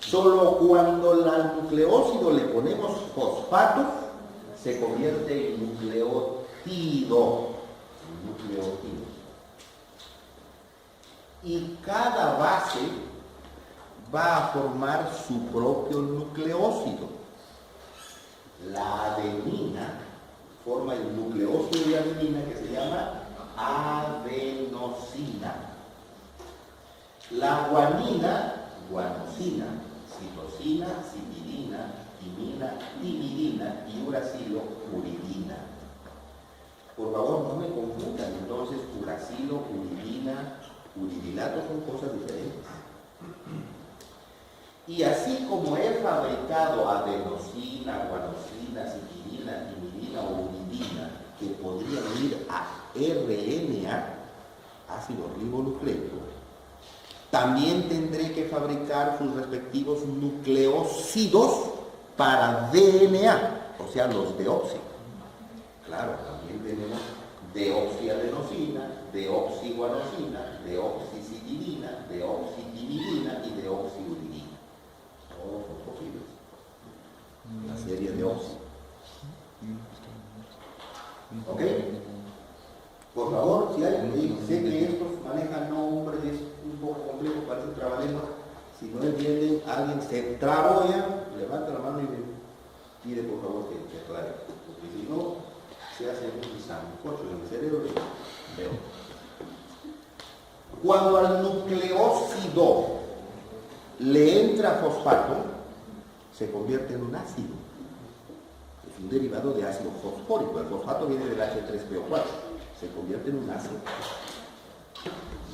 Solo cuando al nucleócido le ponemos fosfato, se convierte en nucleótido. Y cada base va a formar su propio nucleócido. La adenina forma el nucleócido de adenina que se llama adenosina. La guanina, guanosina, citosina, citidina, timina, timidina y uracilo, uridina. Por favor, no me confundan, entonces uracilo, uridina, uridilato son cosas diferentes. Y así como he fabricado adenosina, guanosina, citidina, timidina o uridina, que podrían ir a RNA, ácido ribonucleico, también tendré que fabricar sus respectivos nucleócidos para DNA, o sea, los deoxi. Claro, también tenemos deoxiadenosina, deoxiguanosina, deoxicitidina, deoxitimidina y deoxiuridina. Todos son posibles. La serie de oxi. ¿Ok? Por favor, si hay, sé que estos manejan nombres, es un poco complejo, parece un trabalengua. Si no entienden, alguien se traboya, levanta la mano y me pide por favor que aclare. Porque si no, se hace un sancocho en el cerebro y veo. Cuando al nucleócido le entra fosfato, se convierte en un ácido. Es un derivado de ácido fosfórico. El fosfato viene del H3PO4. Se convierte en un ácido.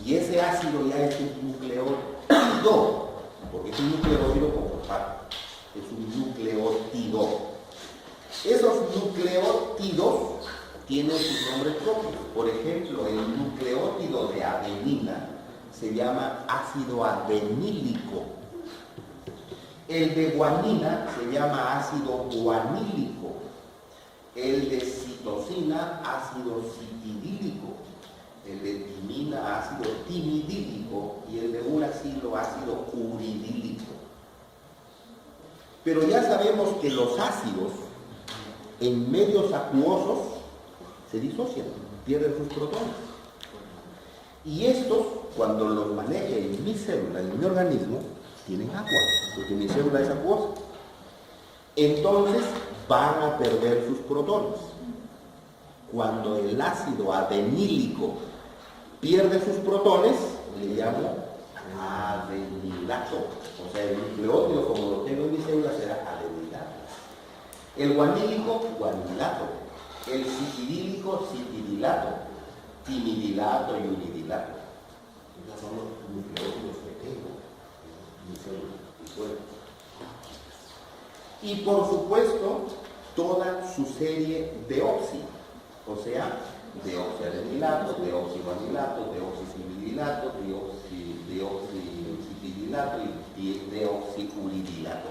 Y ese ácido ya es un nucleótido, porque es un nucleótido con fosfato. Es un nucleótido. Esos nucleótidos tienen sus nombres propios. Por ejemplo, el nucleótido de adenina se llama ácido adenílico. El de guanina se llama ácido guanílico. El de citosina, ácido citidílico. El de timina, ácido timidílico. Y el de uracilo, ácido uridílico. Pero ya sabemos que los ácidos en medios acuosos se disocian, pierden sus protones. Y estos, cuando los maneje en mi célula, en mi organismo, tienen agua, porque mi célula es acuosa. Entonces van a perder sus protones. Cuando el ácido adenílico pierde sus protones, le llamo adenilato. O sea, el nucleótido, como lo tengo en mi célula, será adenilato. El guanílico, guanilato. El citidílico, citidilato. Timidilato y unidilato. Esos son los nucleótidos que tengo en mi célula, mi cuerpo. Y por supuesto, toda su serie de oxi, o sea, deoxiadenilato, deoxiguanilato, deoxicimidilato, deoxicitidilato y deoxiuridilato.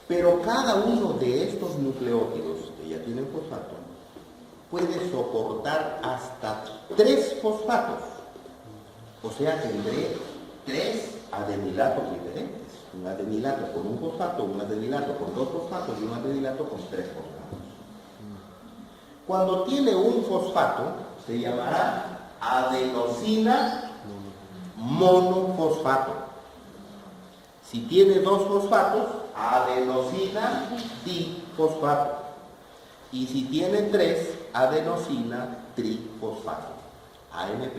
Pero cada uno de estos nucleótidos que ya tienen fosfato puede soportar hasta 3 fosfatos. O sea, tendré 3 adenilatos diferentes. un adenilato con un fosfato, un adenilato con 2 fosfatos y un adenilato con 3 fosfatos. Cuando tiene un fosfato, se llamará adenosina monofosfato. Si tiene 2 fosfatos, adenosina difosfato. Y si tiene 3, adenosina trifosfato. AMP,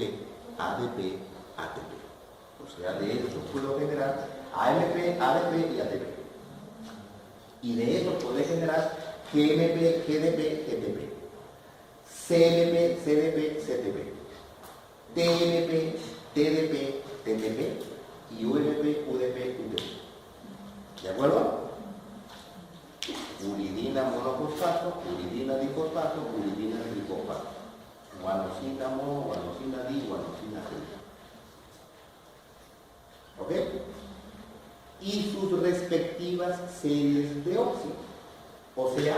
ADP, ATP. O sea, de esto puedo generar AMP, ADP y ATP. Y de eso puedo generar GMP, GDP, GTP. CLP, CDP, CTP. TLP, TDP, TTP. Y UMP, UDP, UDP. ¿De acuerdo? Uridina monofosfato, uridina difosfato, uridina trifosfato. Guanosina mono, guanosina di, guanosina tri. ¿Ok? Y sus respectivas series de óxido. O sea,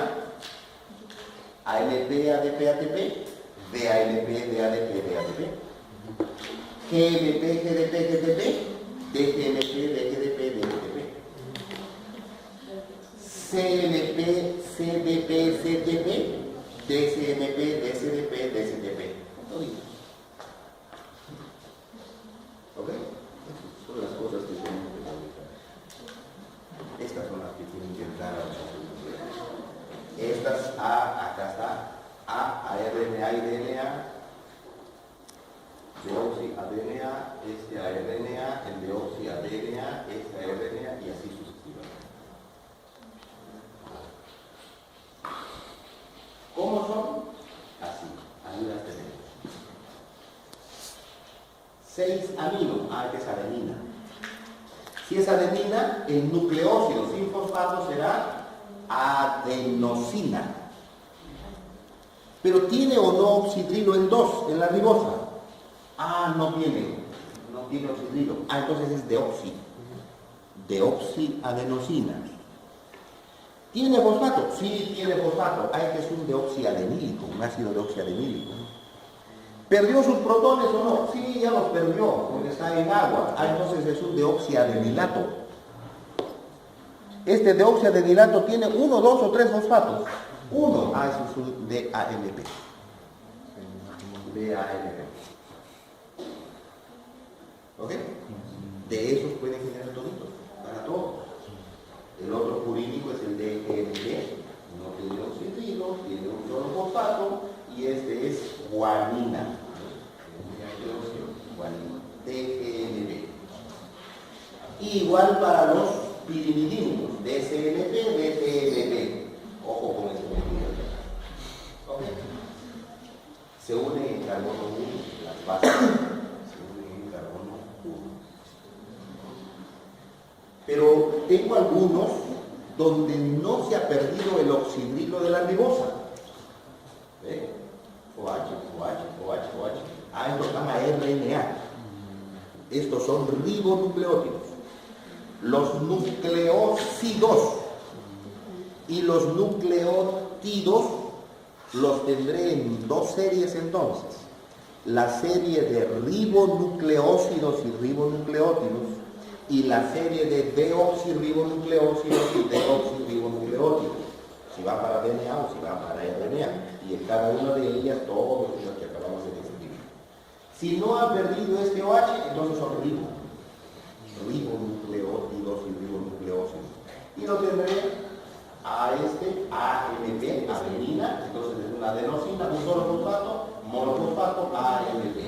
ALP, ADP, ATP, DALP, DADP, DATP, GMP, GDP, GTP, DGMP, DGDP, DGTP, CLP, CDP, CTP, DCMP, DCDP, DCTP. ¿Ok? Estas son las cosas que tenemos que realizar. Estas son las que tienen que entrar a la estas acá está, ARNA y DNA, deoxi-ADNA, este ARNA, el deoxi-ADNA, este ARNA y así sucesivamente. ¿Cómo son? Así, ahí las tenemos. 6 amino, que es adenina. Si es adenina, el nucleósido sin fosfato será adenosina. Pero ¿tiene o no oxidrilo en 2 en la ribosa? No tiene oxidrilo. Entonces es deoxiadenosina. ¿Tiene fosfato? Sí, tiene fosfato. Este es un deoxiadenílico, un ácido deoxiadenílico. ¿Perdió sus protones o no? Sí, ya los perdió, porque está en agua. Entonces es un deoxiadenilato. Este deoxiadenilato tiene 1, 2 o 3 fosfatos. 1, eso es un DAMP. DAMP. ¿Ok? De esos pueden generar toditos, para todos. El otro purínico es el DGMP, no tiene oxidrilo, tiene un solo fosfato, y este es guanina. DGMP. Igual para los pirimidínicos, DCMP, DTMP. Ojo con este mecanismo. ¿Ok? Se unen en carbono 1, las bases se unen en carbono 1. Pero tengo algunos donde no se ha perdido el oxidrilo de la ribosa. ¿Ve? OH. Estos están a RNA. Estos son ribonucleótidos. Los nucleósidos y los nucleótidos los tendré en 2 series entonces. La serie de ribonucleósidos y ribonucleótidos y la serie de deoxirribonucleósidos y deoxirribonucleótidos. Si va para DNA o si va para RNA. Y en cada una de ellas todos los que acabamos de describir. Si no ha perdido este OH, entonces son ribonucleótidos y ribonucleósidos. Y lo tendré a este AMP, adenina, entonces es una adenosina, un solo fosfato, monofosfato, AMP.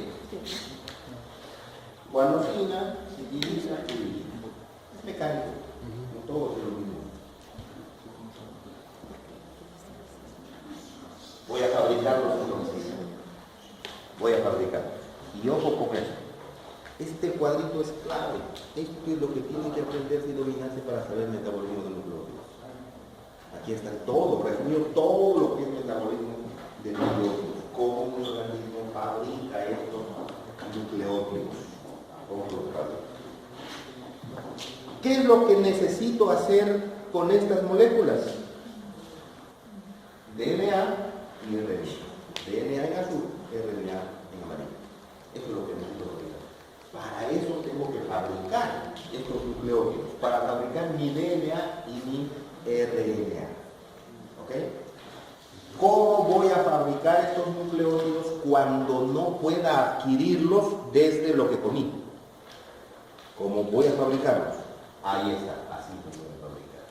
Guanosina, citilina, uridina. Es mecánico, no todos es lo mismo. Voy a fabricarlos entonces. Voy a fabricarlos. Y ojo con eso. Este cuadrito es clave. Esto es lo que tienen que aprenderse y dominarse para saber el metabolismo de nucleótidos. Aquí está todo, resumido todo lo que es metabolismo de nucleótidos. Cómo el organismo fabrica estos nucleótidos. Cómo los fabrica. ¿Qué es lo que necesito hacer con estas moléculas? DNA y RNA. DNA en azul, RNA en amarillo. Eso es lo que necesito fabricar. Para eso tengo que fabricar estos nucleótidos. para fabricar mi DNA y mi RNA. ¿Ok? ¿Cómo voy a fabricar estos nucleótidos cuando no pueda adquirirlos desde lo que comí? ¿Cómo voy a fabricarlos? Ahí está, así se puede fabricar.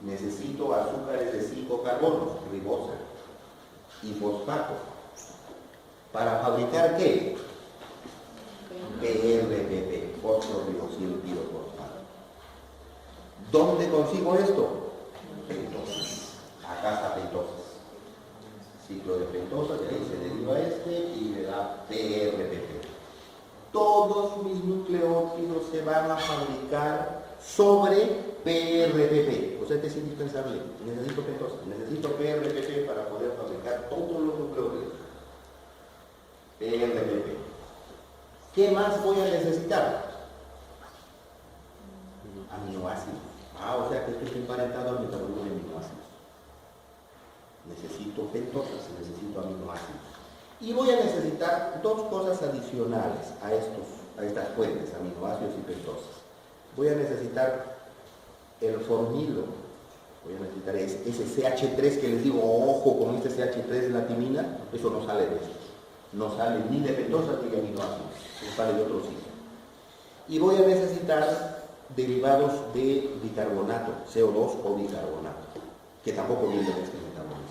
Necesito azúcares de 5 carbonos, ribosa y fosfato. ¿Para fabricar qué? PRPP, fosforibosilpirofosfato. ¿Dónde consigo esto? Pentosas. Acá está pentosas. Ciclo de pentosas, de ahí se deriva y me da PRPP. Todos mis nucleótidos se van a fabricar sobre PRPP. O sea que es indispensable. Necesito pentosas, necesito PRPP para poder fabricar todos los nucleótidos. PRPP. ¿Qué más voy a necesitar? Aminoácidos. O sea que estoy emparentado al metabolismo de aminoácidos. Necesito pentosas, necesito aminoácidos. Y voy a necesitar dos cosas adicionales a estas fuentes, aminoácidos y pentosas. Voy a necesitar el formilo. Voy a necesitar ese CH3 que les digo, ojo con este CH3 de la timina, eso no sale de esto. No sale ni de pentosas ni de aminoácidos, eso sale de otro sitio. Y voy a necesitar derivados de bicarbonato, CO2 o bicarbonato, que tampoco vienen de este metabolismo.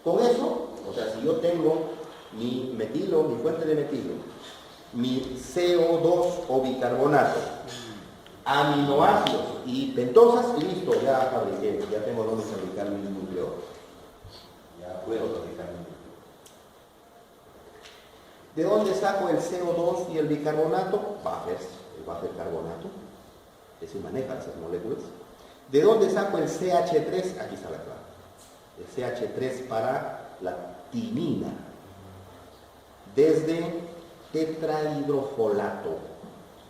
Con eso, o sea, si yo tengo mi metilo, mi fuente de metilo, mi CO2 o bicarbonato, aminoácidos y pentosas, y listo, ya fabriqué, ya tengo donde fabricar mis nucleótidos. Ya puedo fabricar mi nucleótido. ¿De dónde saco el CO2 y el bicarbonato? El buffer carbonato. Ese maneja esas moléculas. ¿De dónde saco el CH3? Aquí está la clave. El CH3 para la timina. Desde tetrahidrofolato.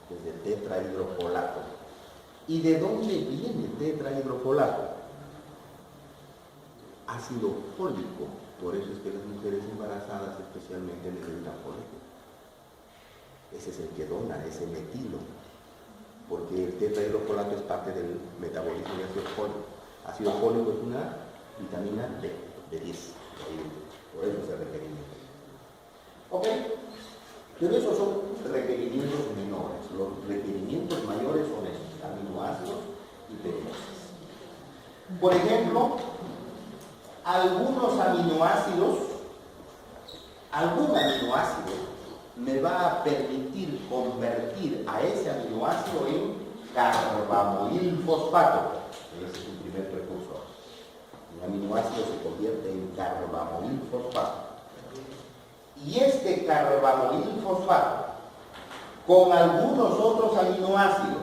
Desde tetrahidrofolato. ¿Y de dónde viene tetrahidrofolato? Ácido fólico. Por eso es que las mujeres embarazadas especialmente necesitan fólico. Ese es el que dona, ese metilo. Porque el tetrahidrofolato es parte del metabolismo de ácido fólico. Ácido fólico es una vitamina B, B10. Por eso se requerimiento. ¿Ok? Pero esos son requerimientos menores. Los requerimientos mayores son esos, aminoácidos y pentosas. Por ejemplo, algún aminoácido me va a permitir convertir a ese aminoácido en carbamoilfosfato. Ese es el primer precursor. Un aminoácido se convierte en carbamoilfosfato. Y este carbamoilfosfato, con algunos otros aminoácidos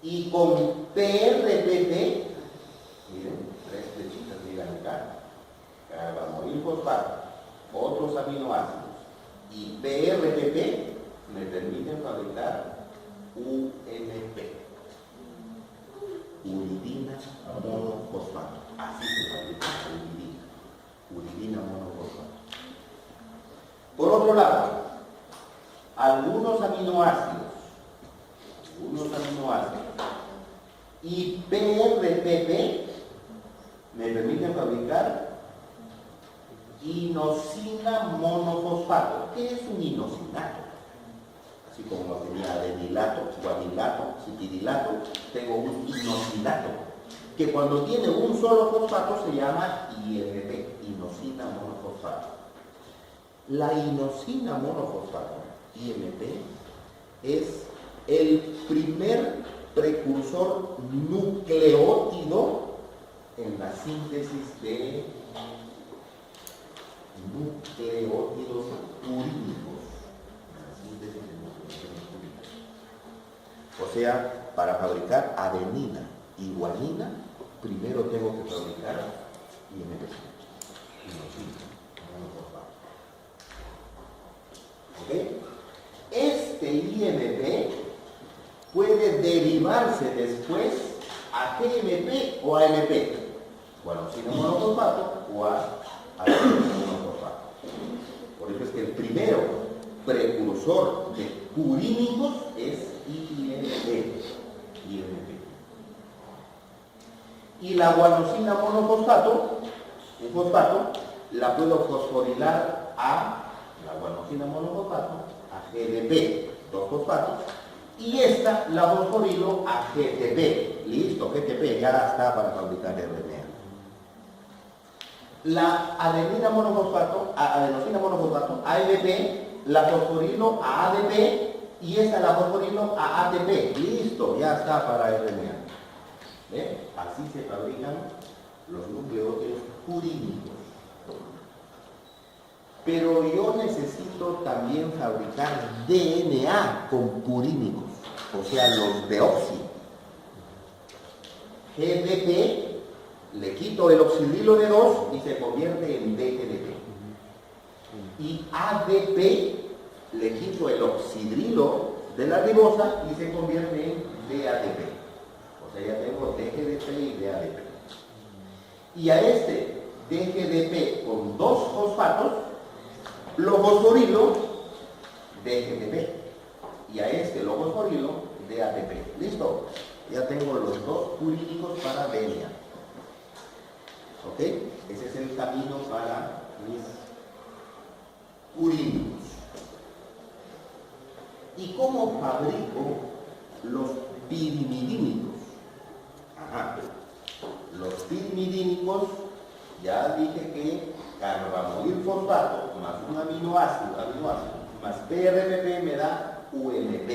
y con PRPP, miren, 3 flechitas digan acá, carbamoilfosfato, otros aminoácidos y PRPP me permiten fabricar UMP, uridina monofosfato. Así se fabrica uridina monofosfato. Por otro lado, algunos aminoácidos y PRPP me permiten fabricar inosina monofosfato. ¿Qué es un inosinato? Así como tenía adenilato, guanilato, cipidilato, tengo un inosinato, que cuando tiene un solo fosfato se llama IMP, inosina monofosfato. La inosina monofosfato, IMP, es el primer precursor nucleótido en la síntesis de nucleótidos urínicos. O sea, para fabricar adenina y guanina, primero tengo que fabricar IMP, inosina monofosfato. ¿Ok? Este IMP puede derivarse después a GMP o AMP, o a inosina monofosfato o a adenina monofosfato. Por eso es que el primero precursor de purínicos es INP. Y la guanosina monofosfato, un fosfato, la puedo fosforilar a la guanosina monofosfato, a GDP, dos fosfatos, y esta la fosforilo a GTP. Listo, GTP ya está para fabricar RNA. La adenosina monofosfato, ADP, la fosforilo a ADP y esta la fosforilo a ATP. Listo, ya está para RNA. ¿Ven? Así se fabrican los nucleótidos purínicos. Pero yo necesito también fabricar DNA con purínicos, o sea, los deoxi. GDP, le quito el oxidrilo de 2 y se convierte en DGDP. Y ADP, le quito el oxidrilo de la ribosa y se convierte en DADP. O sea, ya tengo DGDP y DADP. Y a este DGDP con dos fosfatos, lo fosforilo DGDP. Y a este lo fosforilo DADP. ¿Listo? Ya tengo los dos purínicos para DNA. ¿Ok? Ese es el camino para mis purínicos. ¿Y cómo fabrico los pirimidínicos? Ajá. Los pirimidínicos, ya dije que carbamidil fosfato más un aminoácido más PRMP me da UMP.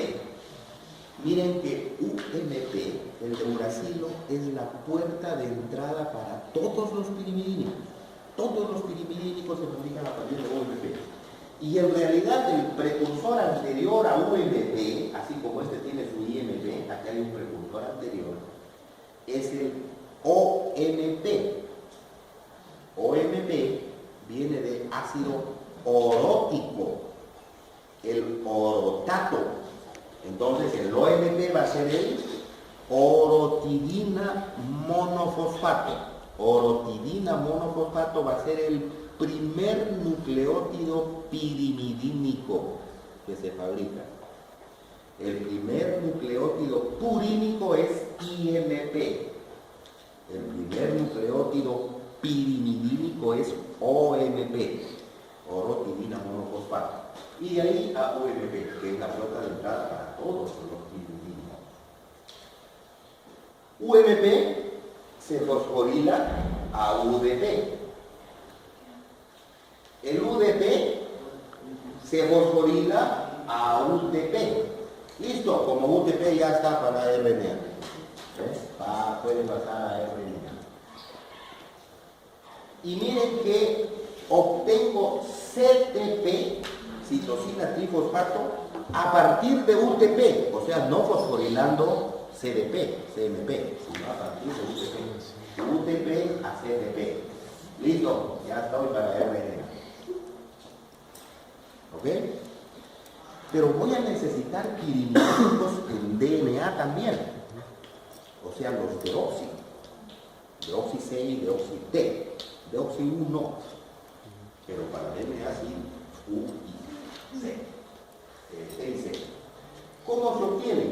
Miren que UMP, el de uracilo, es la puerta de entrada para todos los pirimidínicos. Todos los pirimidínicos se fabrican a partir de UMP. Y en realidad el precursor anterior a UMP, así como este tiene su IMP, acá hay un precursor anterior, es el OMP. OMP viene de ácido orótico, el orotato. Entonces el OMP va a ser el orotidina monofosfato. Orotidina monofosfato va a ser el primer nucleótido pirimidínico que se fabrica. El primer nucleótido purínico es IMP. El primer nucleótido pirimidínico es OMP, orotidina monofosfato. Y de ahí a UMP, que es la puerta de entrada para todos los pirimidínicos. UMP se fosforila a UDP. El UDP se fosforila a UTP. Listo, como UTP ya está para RNA. Pueden pasar a RNA. Y miren que obtengo CTP, citosina trifosfato, a partir de UTP, o sea, no fosforilando CMP, sino a partir de UTP a CTP. Listo, ya estoy para RNA. ¿Ok? Pero voy a necesitar pirimidínicos en DNA también, o sea, los deoxi C y deoxi T. Deoxi 1, pero para DNA sí, U y C. T y C. ¿Cómo se obtiene?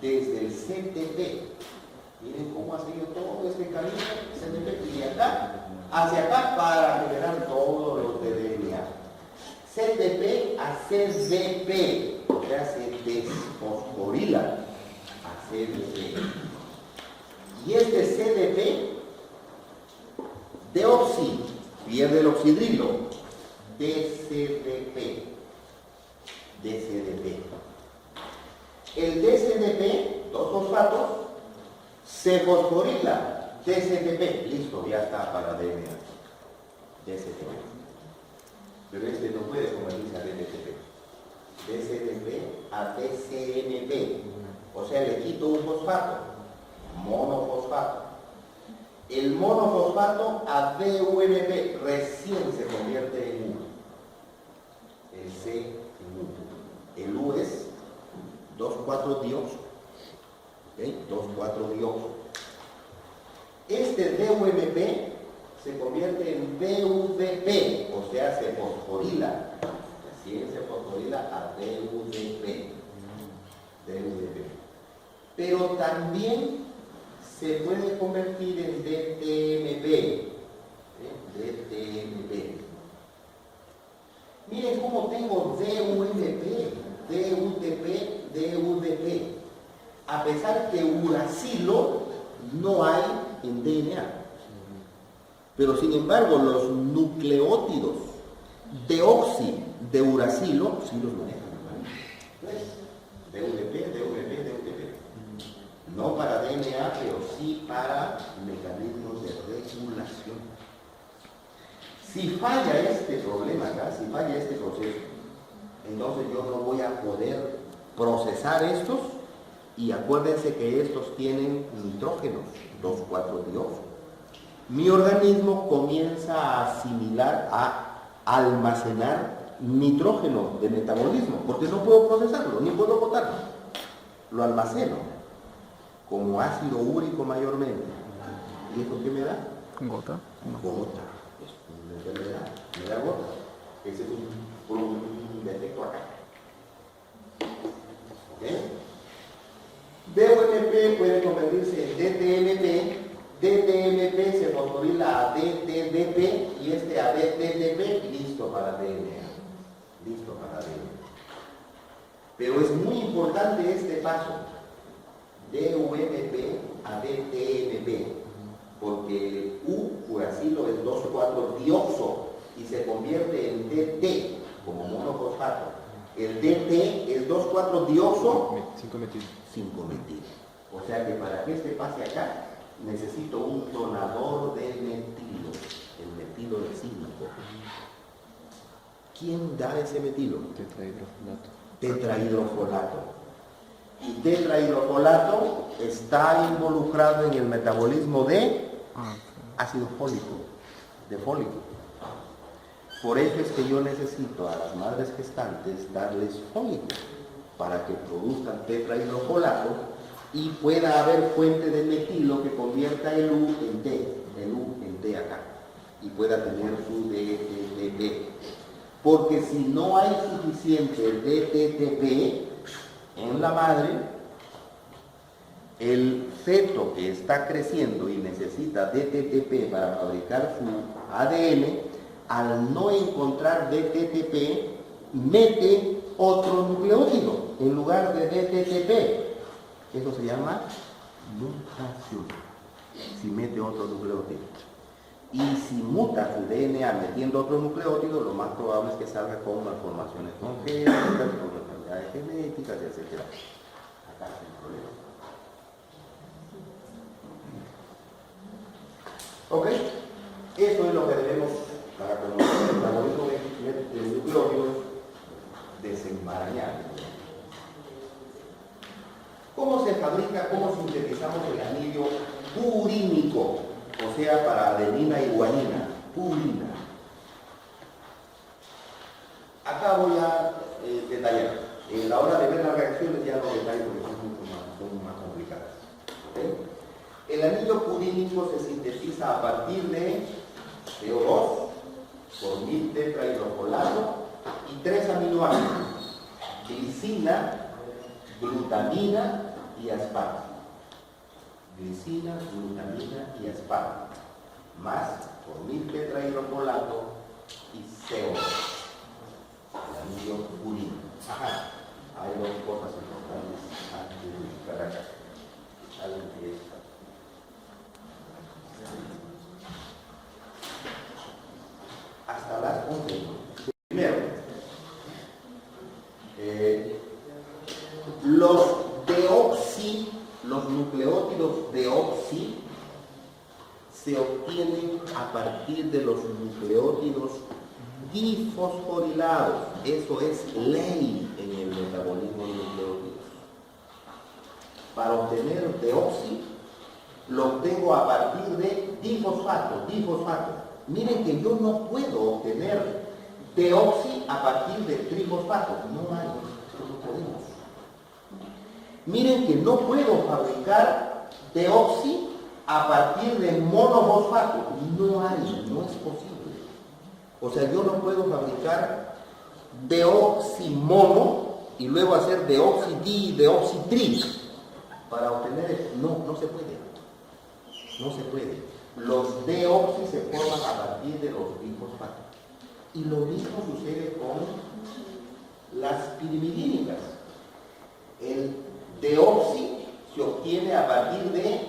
Desde el CTP. Miren cómo ha seguido todo este camino, CTP, y de acá hacia acá para generar todos los de DNA. CTP a CDP, o sea, se desfosforila a CDP. Y este CDP, deoxi, pierde el oxidrilo, DCDP. El DCDP, dos fosfatos, se fosforila, DCDP, listo, ya está para DNA. DCDP. Pero este no puede convertirse a DCDP. DCDP a DCNP, o sea, le quito un fosfato, monofosfato. El monofosfato a DUMP recién se convierte en U. El C en U. El U es 2,4-dioxo. ¿Okay? 2,4-dioxo. Este DUMP se convierte en DUDP, o sea, se fosforila. Recién se fosforila. fosforila a DUDP. DUDP. Pero también se puede convertir en DTMP. DTMP. Miren cómo tengo DUMP, DUTP, DUDP. A pesar que uracilo no hay en DNA. Pero sin embargo, los nucleótidos deoxideuracilo sí los manejan. DUDP, DUDP, DUTP. No para DNA, pero sí para mecanismos de regulación. Si falla este problema acá, si falla este proceso, entonces yo no voy a poder procesar estos, y acuérdense que estos tienen nitrógenos, 2,4-dioxo. Mi organismo comienza a asimilar, a almacenar nitrógeno de metabolismo, porque no puedo procesarlo, ni puedo botarlo. Lo almaceno como ácido úrico mayormente. ¿Y eso qué me da? Gota. Gota. Es una enfermedad, me da gota. Ese es un defecto acá. ¿Ok? DUMP puede convertirse en DTMP. DTMP se fosforila a DTDP y este a DTDP, listo para DNA. Listo para DNA. Pero es muy importante este paso. DUMP a DTMP, porque uracilo es 2,4-dioxo y se convierte en DT como monofosfato. El DT es 2,4-dioxo, 5-metil. 5-metil. O sea que para que este pase acá, necesito un donador de metilo, el metilo de 5. ¿Quién da ese metilo? Tetrahidrofolato. Tetrahidrofolato. Y tetrahidrofolato está involucrado en el metabolismo de ácido fólico, de fólico. Por eso es que yo necesito a las madres gestantes darles fólico para que produzcan tetrahidrofolato y pueda haber fuente de metilo que convierta el U en T, el U en T acá, y pueda tener su DTTP. Porque si no hay suficiente DTTP en la madre, el feto que está creciendo y necesita DTTP para fabricar su ADN, al no encontrar DTTP, mete otro nucleótido en lugar de DTTP. Eso se llama mutación. Si mete otro nucleótido. Y si muta su DNA metiendo otro nucleótido, lo más probable es que salga con malformaciones congénitas, con enfermedades genéticas, etc. Acá está el problema. ¿Ok? Eso es lo que debemos para conocer el metabolismo de nucleótidos desenmarañar. ¿Cómo se fabrica, cómo sintetizamos el anillo purínico? O sea, para adenina y guanina, purina. Acá voy a detallar. En la hora de ver las reacciones ya no detallo porque son más complicadas. ¿Okay? El anillo purínico se sintetiza a partir de CO2 por 1000 tetrahidrofolato y 3 aminoácidos: glicina, glutamina y asparto. Glicina, glutamina y asparto, más por 1000 tetrahidrofolato y CO2. El anillo purínico. Ajá, hay dos cosas importantes antes de explicar acá. Algo que es. Hasta las 11. Primero, los nucleótidos deoxi se obtienen a partir de los nucleótidos difosforilados. Eso es ley en el metabolismo de nucleótidos. Para obtener deoxi, lo obtengo a partir de difosfato. Miren que yo no puedo obtener deoxi a partir de trifosfato. No hay, no podemos. Miren que no puedo fabricar deoxi a partir de monofosfato. No hay, no es posible. O sea, yo no puedo fabricar deoximono y luego hacer deoxidi, deoxitri para obtener, no se puede. No se puede. Los deoxi se forman a partir de los difosfatos. Y lo mismo sucede con las pirimidínicas. El deoxi se obtiene a partir de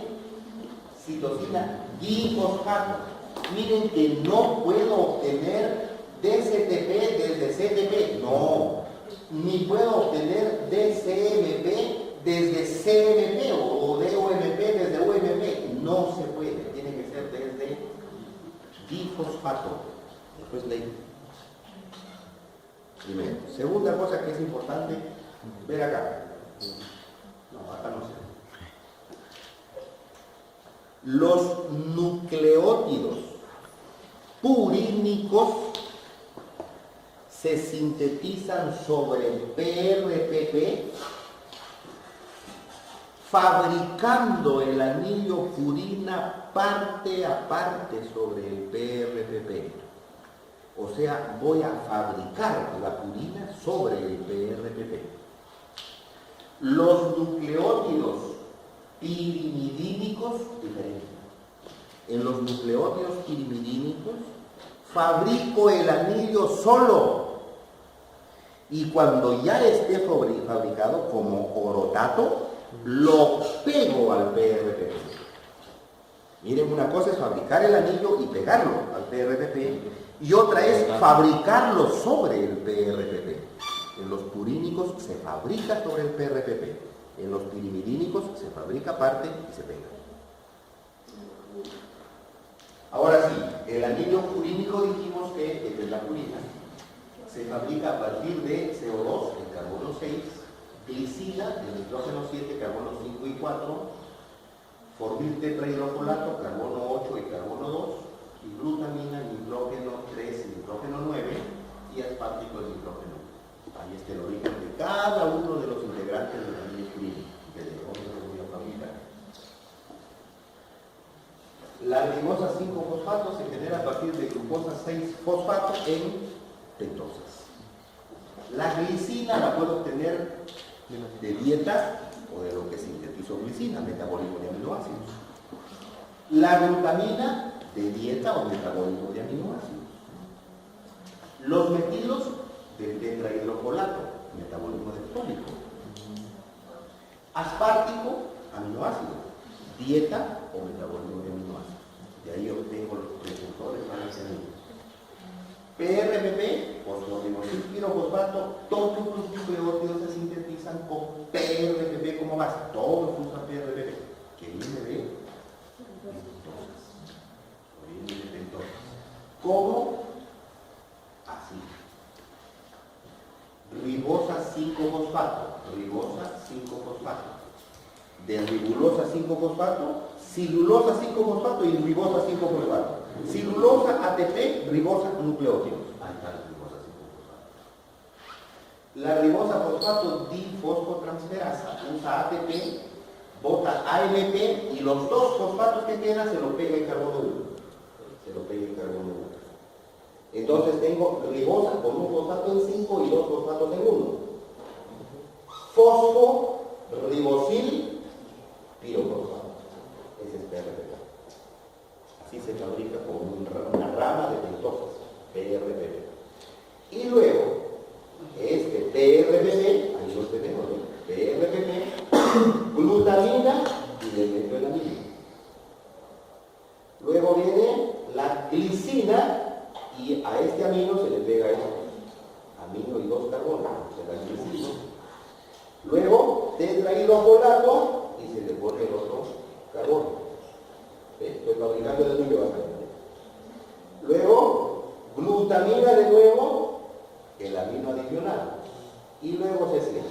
citosina difosfato. Miren que no puedo obtener DCTP desde CTP, no. Ni puedo obtener DCMP desde CMP o DOMP desde UMP. No se puede, tiene que ser desde difosfato. Eso es ley. Primero. Segunda cosa que es importante ver acá. No, acá no sé. Los nucleótidos purínicos se sintetizan sobre el PRPP fabricando el anillo purina parte a parte sobre el PRPP. O sea, voy a fabricar la purina sobre el PRPP. Los nucleótidos pirimidínicos, diferente. En los nucleótidos pirimidínicos fabrico el anillo solo. Y cuando ya esté fabricado como orotato, lo pego al PRPP. Miren, una cosa es fabricar el anillo y pegarlo al PRPP, y otra es fabricarlo sobre el PRPP. En los purínicos se fabrica sobre el PRPP. En los pirimidínicos se fabrica aparte y se pega. Ahora sí, el anillo purínico dijimos que es la purina. Se fabrica a partir de CO2, el carbono 6, glicina, el nitrógeno 7, carbono 5 y 4, formil tetrahidrofolato, carbono 8 y carbono 2, y glutamina, nitrógeno 3 y nitrógeno 9, y aspartico el nitrógeno. Ahí está el origen de cada uno de los integrantes del anillo purínico, que de dónde lo voy a fabricar. La ribosas 5-fosfato se genera a partir de glucosa 6-fosfato en pentosas. La glicina la puedo obtener de dieta o de lo que sintetizó glicina, metabolismo de aminoácidos. La glutamina de dieta o metabolismo de aminoácidos. Los metilos del tetrahidrofolato, metabolismo de fólico. Aspartico, aminoácido, dieta o metabolismo de aminoácidos. De ahí obtengo los precursores para ese anillo. PRPP, fosforibosilpirofosfato, todos los nucleótidos se sintetizan con PRPP como base. Todos usan PRPP, que viene de pentosas. Viene de pentosas. ¿Cómo? Así. Ribosa 5-fosfato, ribosa 5-fosfato. De ribulosa 5-fosfato, cilulosa 5-fosfato y ribosa 5-fosfato. Cilulosa, ATP, ribosa, nucleótidos. Ahí está la ribosa 5-fosfato. La ribosa fosfato difosfotransferasa usa ATP, bota AMP y los dos fosfatos que quedan se lo pega el carbono 1. Se lo pega el carbono 1. Entonces tengo ribosa con un fosfato en 5 y dos fosfatos en 1. Fosfo, ribosil, pirofosfato. Ese es PRPP. Así se fabrica como una rama de pentosas, PRPP. Y luego, este PRPP, ahí lo tenemos, ¿no? PRPP, glutamina y le meto el anillo. Luego viene la glicina y a este amino se le pega esto. Amino y dos carbonos, se da glicina. Luego, tetrahidrofolato y se le pone el otro carbono. Estoy fabricando el anillo acá. Luego, glutamina de nuevo, el amino adicional. Y luego se cierra.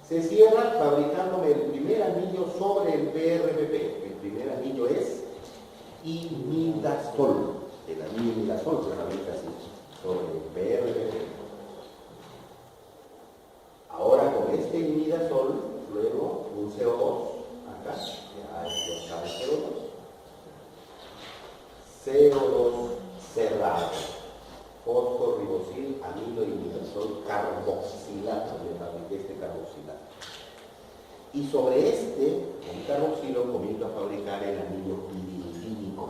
Se cierra fabricándome el primer anillo sobre el PRPP. El primer anillo es imidazol. El anillo imidazol se fabrica así, sobre el PRPP. Ahora con este imidazol, luego un CO2, acá, ya está el CO2 cerrado, fosforibosil Y sobre este, el carboxilo, comienzo a fabricar el anillo piridínico.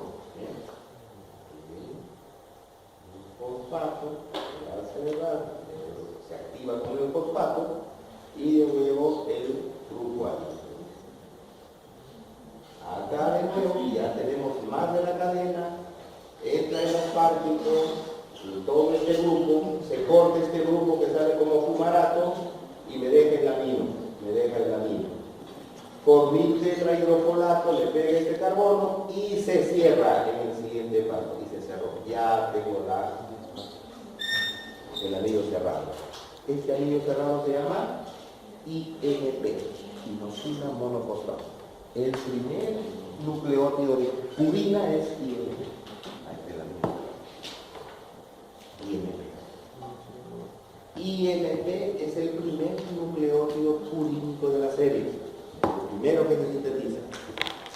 Fosfato, se activa con el fosfato y luego el grupo. Acá de nuevo ya tenemos más de la cadena, entra el aspartico, todo este grupo, se corta este grupo que sale como fumarato y me deja el amino. Con 1000 tetrahidrofolato le pega este carbono y se cierra en el siguiente paso y se cerró. Ya tengo el anillo cerrado. Este anillo cerrado se llama IMP, inosina monofosfato. El primer nucleótido de purina es IMP. Ahí está el anillo. IMP es el primer nucleótido purínico de la serie, el primero que se sintetiza.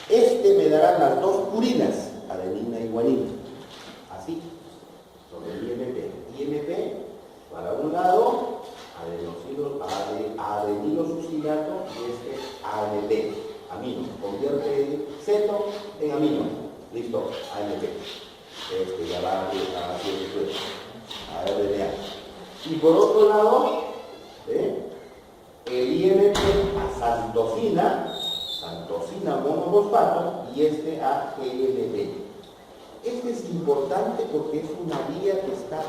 Este me dará las dos purinas, adenina y guanina. Así, sobre el IMP. IMP, para un lado, adenilosucinato y este AMP, amino. Convierte ceto en amino. Listo, AMP. Este ya va a RNA. Y por otro lado, el IMP a santosina monofosfato y este a GMP. Este es importante porque es una vía que está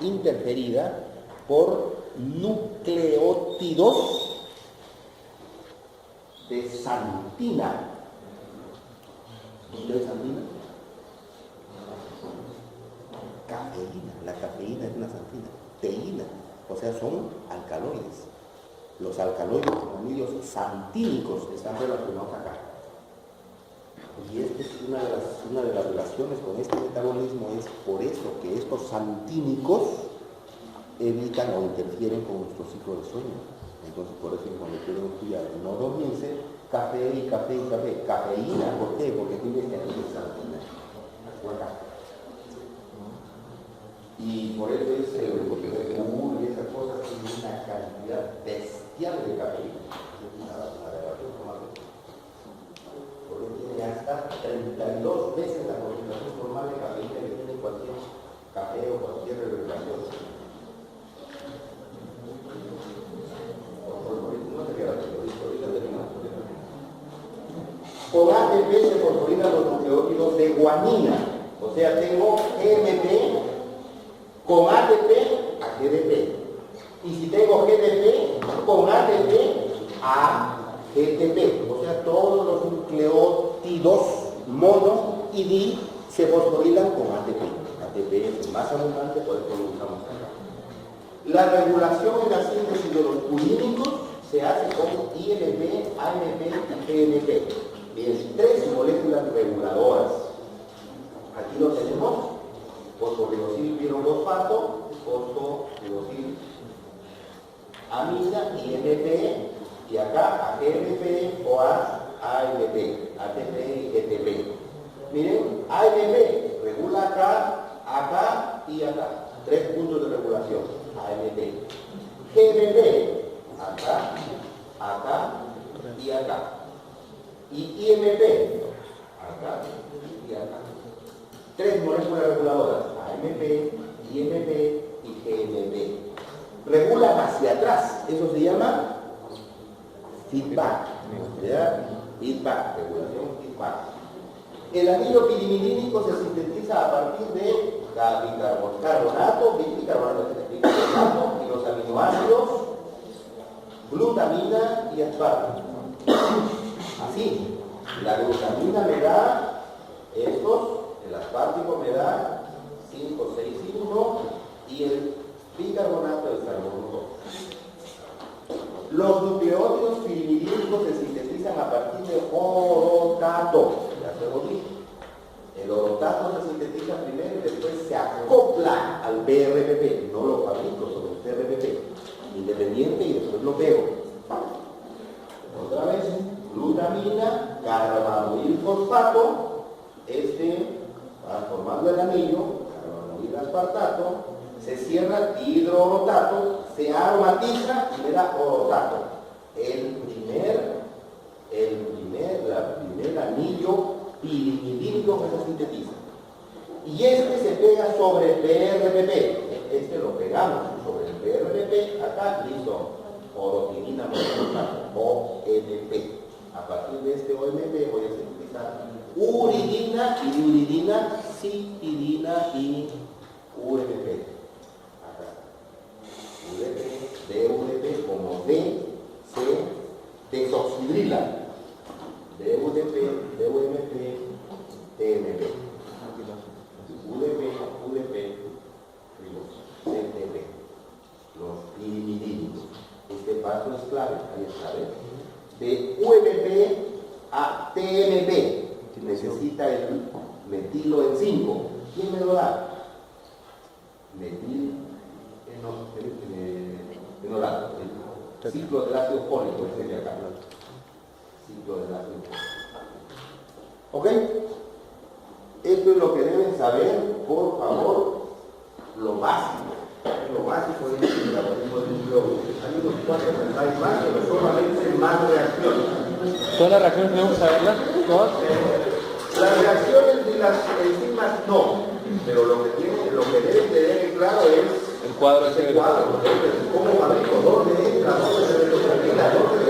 interferida por nucleótidos de santina. ¿Dónde es santina? Cafeína. La cafeína es una santina. Teína. O sea, son alcaloides. Los alcaloides con anillos santínicos están relacionados acá. Y esta es una de las relaciones con este metabolismo, es por eso que estos santínicos evitan o interfieren con nuestro ciclo de sueño. Entonces, por eso cuando quieren estudiar no dormirse, café. Cafeína, ¿por qué? Porque tiene este anillo santina. Acá. Y por eso es el porque y esas cosas tienen una cantidad bestial de cafeína. Porque tiene hasta 32 veces la concentración normal de cafeína que tiene cualquier café o cualquier regulación. Con ATP se fosforilan los nucleótidos de guanina. O sea, tengo GMP con ATP a GDP. Y si tengo GDP con ATP a GTP. O sea, todos los nucleótidos mono y di se fosforilan con ATP. ATP es más abundante, por eso lo usamos acá. La regulación en la síntesis de los purínicos se hace con IMP, AMP y GNP. Bien, 3 moléculas reguladoras. Aquí lo tenemos: fosforilosil pirofosfato, fosforilosil amida, IMP, y acá AGNP o AMP, ATP y GTP. Miren, AMP regula acá y acá. 3 puntos de regulación, AMP. GNP, acá y acá. Y IMP, acá y acá. 3 moléculas reguladoras, AMP, IMP y GNP. Regulan hacia atrás, eso se llama feedback. ¿Ya? Feedback, regulación feedback. El anillo pirimidínico se sintetiza a partir de bicarbonato y los aminoácidos glutamina y aspartamo. Así, la glutamina me da estos, el aspartamo me da 5, 6, 1 y el bicarbonato del carbono 2. Los nucleótidos pirimidínicos se sintetizan a partir de orotato. Ya se lo dije. El orotato se sintetiza primero y después se acopla al PRPP. No lo fabrico sobre el PRPP. Independiente y después lo pego. Otra vez, glutamina, carbanoil fosfato, va formando el anillo, carbanoil aspartato, se cierra dihidroorotato, se aromatiza y le da orotato. El primer anillo pirimidínico que se sintetiza. Y este se pega sobre el PRPP. Este lo pegamos sobre el PRPP. Acá, listo. Orotinina monoorotato, OMP. A partir de este OMP voy a sintetizar uridina y uridina, citidina y UMP. Acá. UDP, DUDP como DC, desoxidrila. DUDP, DUMP, TMP. UDP, CTP. Los pirimidínicos. Este paso es clave, ahí está, ¿ves? De UMP a TMP. Necesita el metilo en 5. ¿Quién me lo da? Metil enolato. El ciclo del ácido fólico, este de acá. Ciclo del ácido fólico. ¿Ok? Esto es lo que deben saber, por favor, lo básico. Lo básico es el metabolismo del núcleo. Hay unos cuantos mensajes más, pero solamente más reacciones. ¿Todas las reacciones tenemos que saberlas? ¿Todas? Las reacciones de las enzimas no, pero lo que deben tener claro es el cuadro ese cuadro, cómo fabrico, dónde entra, dónde se recompila, dónde